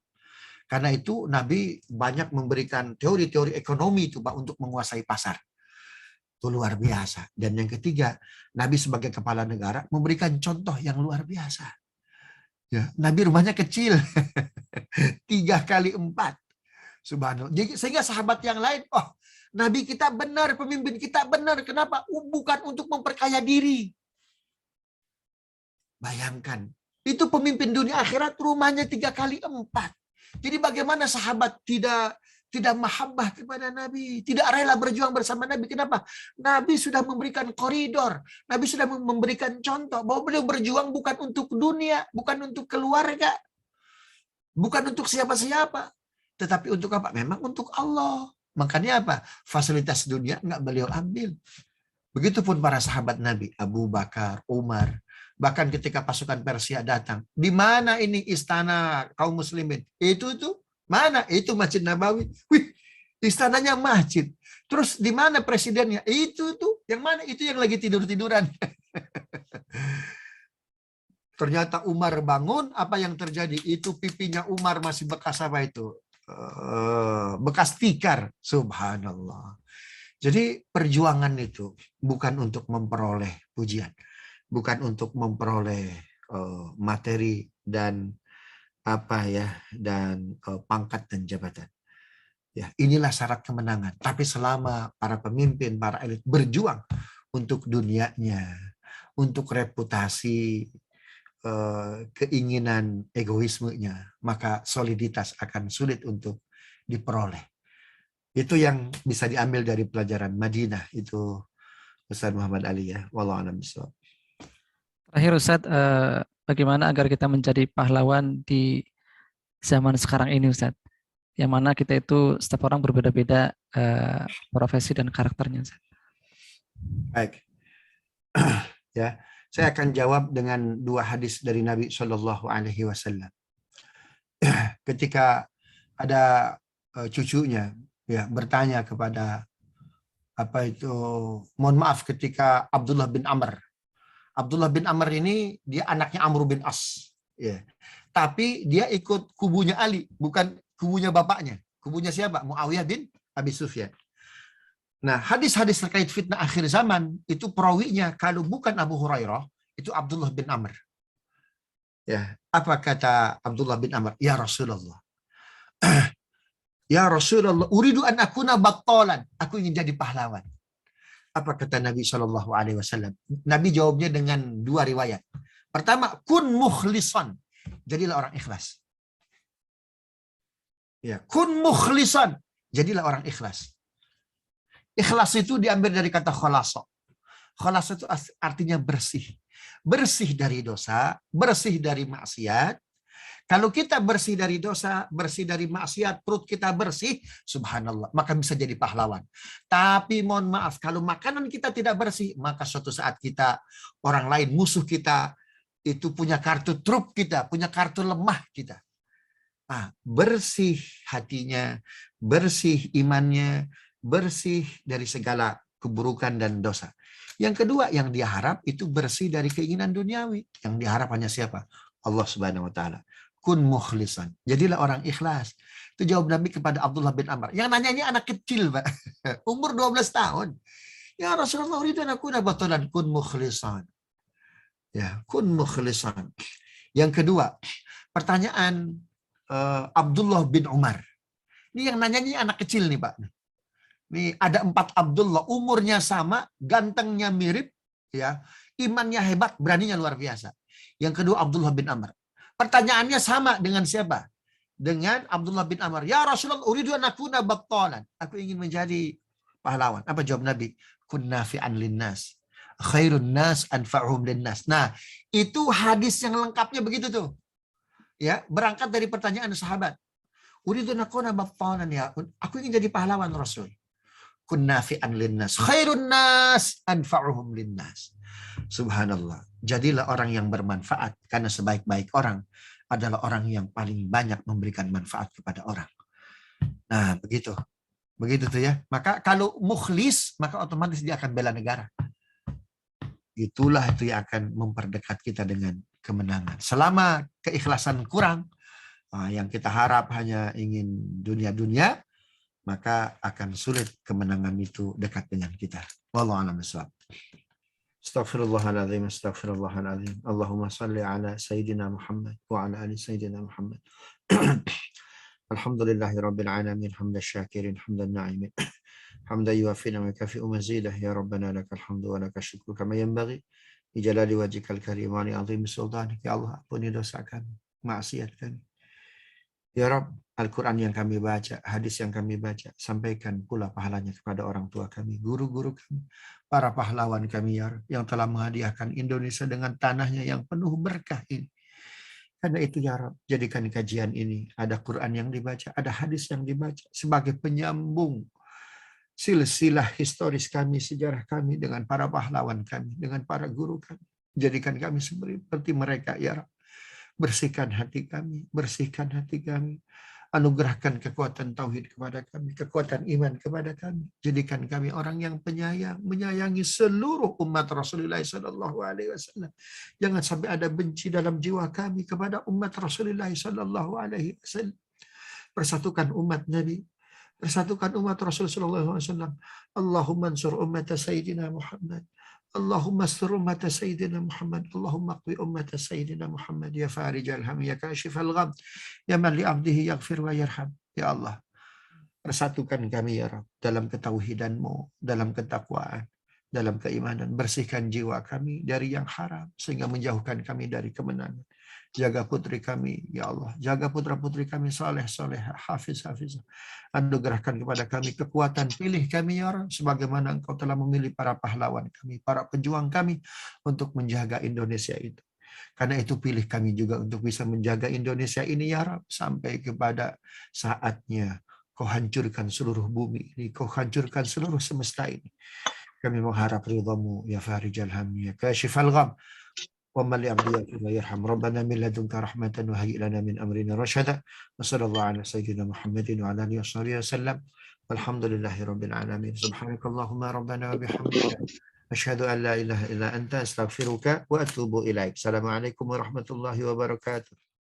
Karena itu Nabi banyak memberikan teori-teori ekonomi itu Pak untuk menguasai pasar. Itu luar biasa. Dan yang ketiga, Nabi sebagai kepala negara memberikan contoh yang luar biasa. Ya, Nabi rumahnya kecil, 3x4. Subhanallah. Jadi sehingga sahabat yang lain, Nabi kita benar, pemimpin kita benar. Kenapa? Bukan untuk memperkaya diri. Bayangkan, itu pemimpin dunia akhirat rumahnya 3x4. Jadi bagaimana sahabat tidak mahabbah kepada Nabi, tidak rela berjuang bersama Nabi. Kenapa? Nabi sudah memberikan koridor, Nabi sudah memberikan contoh bahwa beliau berjuang bukan untuk dunia, bukan untuk keluarga. Bukan untuk siapa-siapa. Tetapi untuk apa? Memang untuk Allah. Makanya apa? Fasilitas dunia nggak beliau ambil. Begitupun para sahabat Nabi, Abu Bakar, Umar. Bahkan ketika pasukan Persia datang. Di mana ini istana kaum muslimin? Itu tuh. Mana? Itu Masjid Nabawi. Wih, istananya masjid. Terus di mana presidennya? Itu tuh. Yang mana? Itu yang lagi tidur-tiduran. Ternyata Umar bangun, apa yang terjadi? Itu pipinya Umar masih bekas apa itu? Bekas tikar. Subhanallah. Jadi perjuangan itu bukan untuk memperoleh pujian, bukan untuk memperoleh materi dan pangkat dan jabatan. Ya, inilah syarat kemenangan. Tapi selama para pemimpin, para elit berjuang untuk dunianya, untuk reputasi, keinginan egoismenya, maka soliditas akan sulit untuk diperoleh. Itu yang bisa diambil dari pelajaran Madinah itu, Ustaz Muhammad Ali ya. Wallahu a'lam bishawab. Terakhir Ustaz, bagaimana agar kita menjadi pahlawan di zaman sekarang ini Ustaz? Yang mana kita itu setiap orang berbeda-beda profesi dan karakternya Ustaz. Baik. Ya, saya akan jawab dengan 2 hadis dari Nabi Shallallahu Alaihi Wasallam. Ketika ada cucunya ya bertanya kepada mohon maaf, ketika Abdullah bin Amr. Abdullah bin Amr ini dia anaknya Amr bin As. Ya. Tapi dia ikut kubunya Ali, bukan kubunya bapaknya. Kubunya siapa? Muawiyah bin Abi Sufyan. Nah, hadis-hadis terkait fitnah akhir zaman itu perawinya kalau bukan Abu Hurairah, itu Abdullah bin Amr. Ya, apa kata Abdullah bin Amr? Ya Rasulullah. Ya Rasulullah, uridu an akuna battalan. Aku ingin jadi pahlawan. Apa kata Nabi Shallallahu Alaihi Wasallam? Nabi jawabnya dengan 2 riwayat. Pertama, kun mukhlisan. Jadilah orang ikhlas. Ya, kun mukhlisan. Jadilah orang ikhlas. Ikhlas itu diambil dari kata khalasa. Khalasa itu artinya bersih. Bersih dari dosa, bersih dari maksiat. Kalau kita bersih dari dosa, bersih dari maksiat, perut kita bersih, subhanallah, maka bisa jadi pahlawan. Tapi mohon maaf, kalau makanan kita tidak bersih, maka suatu saat kita, orang lain, musuh kita, itu punya kartu truf kita, punya kartu lemah kita. Nah, bersih hatinya, bersih imannya, bersih dari segala keburukan dan dosa. Yang kedua, yang dia harap itu bersih dari keinginan duniawi. Yang diharap hanya siapa? Allah Subhanahu wa taala. Kun mukhlisan. Jadilah orang ikhlas. Itu jawab Nabi kepada Abdullah bin Amr. Yang nanya ini anak kecil, Pak. Umur 12 tahun. Ya Rasulullah, itu anakku udah batalan kun mukhlisan. Ya, kun mukhlisan. Yang kedua, pertanyaan Abdullah bin Umar. Ini yang nanya ini anak kecil nih, Pak. Nih ada 4 Abdullah, umurnya sama, gantengnya mirip, ya, imannya hebat, beraninya luar biasa. Yang kedua Abdullah bin Amr. Pertanyaannya sama dengan siapa? Dengan Abdullah bin Amr. Ya Rasulullah, uridu an akuna battalan. Aku ingin menjadi pahlawan. Apa jawab Nabi? Kun nafi'an linnas. Khairun nas anfa'uhum linnas. Nah, itu hadis yang lengkapnya begitu tuh. Ya, berangkat dari pertanyaan sahabat. Uridu an akuna battalan ya. Aku ingin jadi pahlawan Rasul. Kun nafi'an linnas. Khairun nas anfa'uhum linnas. Subhanallah. Jadilah orang yang bermanfaat, karena sebaik-baik orang adalah orang yang paling banyak memberikan manfaat kepada orang. Nah, begitu. Begitu tuh ya. Maka kalau mukhlis, maka otomatis dia akan bela negara. Itulah itu yang akan memperdekat kita dengan kemenangan. Selama keikhlasan kurang, yang kita harap hanya ingin dunia-dunia, maka akan sulit kemenangan itu dekat dengan kita. Wallahu a'lam bishawab. Astaghfirullahaladzim, astaghfirullahaladzim. Allahumma salli ala Sayyidina Muhammad wa ala ali Sayyidina Muhammad. Alhamdulillahi Rabbil alamin, hamdan syakirin, hamdan na'imin. Hamdan yuafina wa kafi'u mazidah, ya Rabbana lakal hamdu wa lakal syukru kama yanbaghi bi jalali wajhikal karim wa li 'azimi sultanik. Ya Allah, ampuni dosa kami, maksiat kami. Ya Rabb, Al-Quran yang kami baca, hadis yang kami baca, sampaikan pula pahalanya kepada orang tua kami, guru-guru kami, para pahlawan kami ya Rabb, yang telah menghadiahkan Indonesia dengan tanahnya yang penuh berkah ini. Karena itu ya Rabb, jadikan kajian ini ada Quran yang dibaca, ada hadis yang dibaca sebagai penyambung silsilah historis kami, sejarah kami dengan para pahlawan kami, dengan para guru kami. Jadikan kami seperti mereka ya Rabb. Bersihkan hati kami, bersihkan hati kami. Anugerahkan kekuatan tauhid kepada kami, kekuatan iman kepada kami. Jadikan kami orang yang penyayang, menyayangi seluruh umat Rasulullah sallallahu alaihi wasallam. Jangan sampai ada benci dalam jiwa kami kepada umat Rasulullah sallallahu alaihi wasallam. Persatukan umat Nabi, persatukan umat Rasul sallallahu alaihi wasallam. Allahumma ansur umat Sayyidina Muhammad. Allahumma astur ummat Sayyidina Muhammad. Allahumma qwi ummat Sayyidina Muhammad. Ya farijal ham, ya kashifal gham, ya man li abdihi yaghfir wa yarham. Ya Allah, persatukan kami ya Rabb dalam ketauhidan-Mu, dalam ketakwaan, dalam keimanan. Bersihkan jiwa kami dari yang haram sehingga menjauhkan kami dari kemenangan. Jaga putri kami, ya Allah. Jaga putra-putri kami saleh-saleh, hafiz-hafiz. Anugerahkan kepada kami kekuatan, pilih kami ya Rabb, sebagaimana Engkau telah memilih para pahlawan kami, para pejuang kami untuk menjaga Indonesia itu. Karena itu pilih kami juga untuk bisa menjaga Indonesia ini ya Rabb, sampai kepada saatnya Kau hancurkan seluruh bumi ini, Kau hancurkan seluruh semesta ini. Kami mengharap ridha-Mu ya farijal ham, ya kashifal gham. ومن لأبديك ويرحم ربنا من لدنك رحمة وهيئ لنا من أمرنا رشدا وصلى الله على سيدنا محمد وعلى آله وصحبه وسلم والحمد لله رب العالمين سبحانك اللهم ربنا وبحمدك أشهد أن لا إله إلا أنت أستغفرك وأتوب إليك السلام عليكم ورحمة الله وبركاته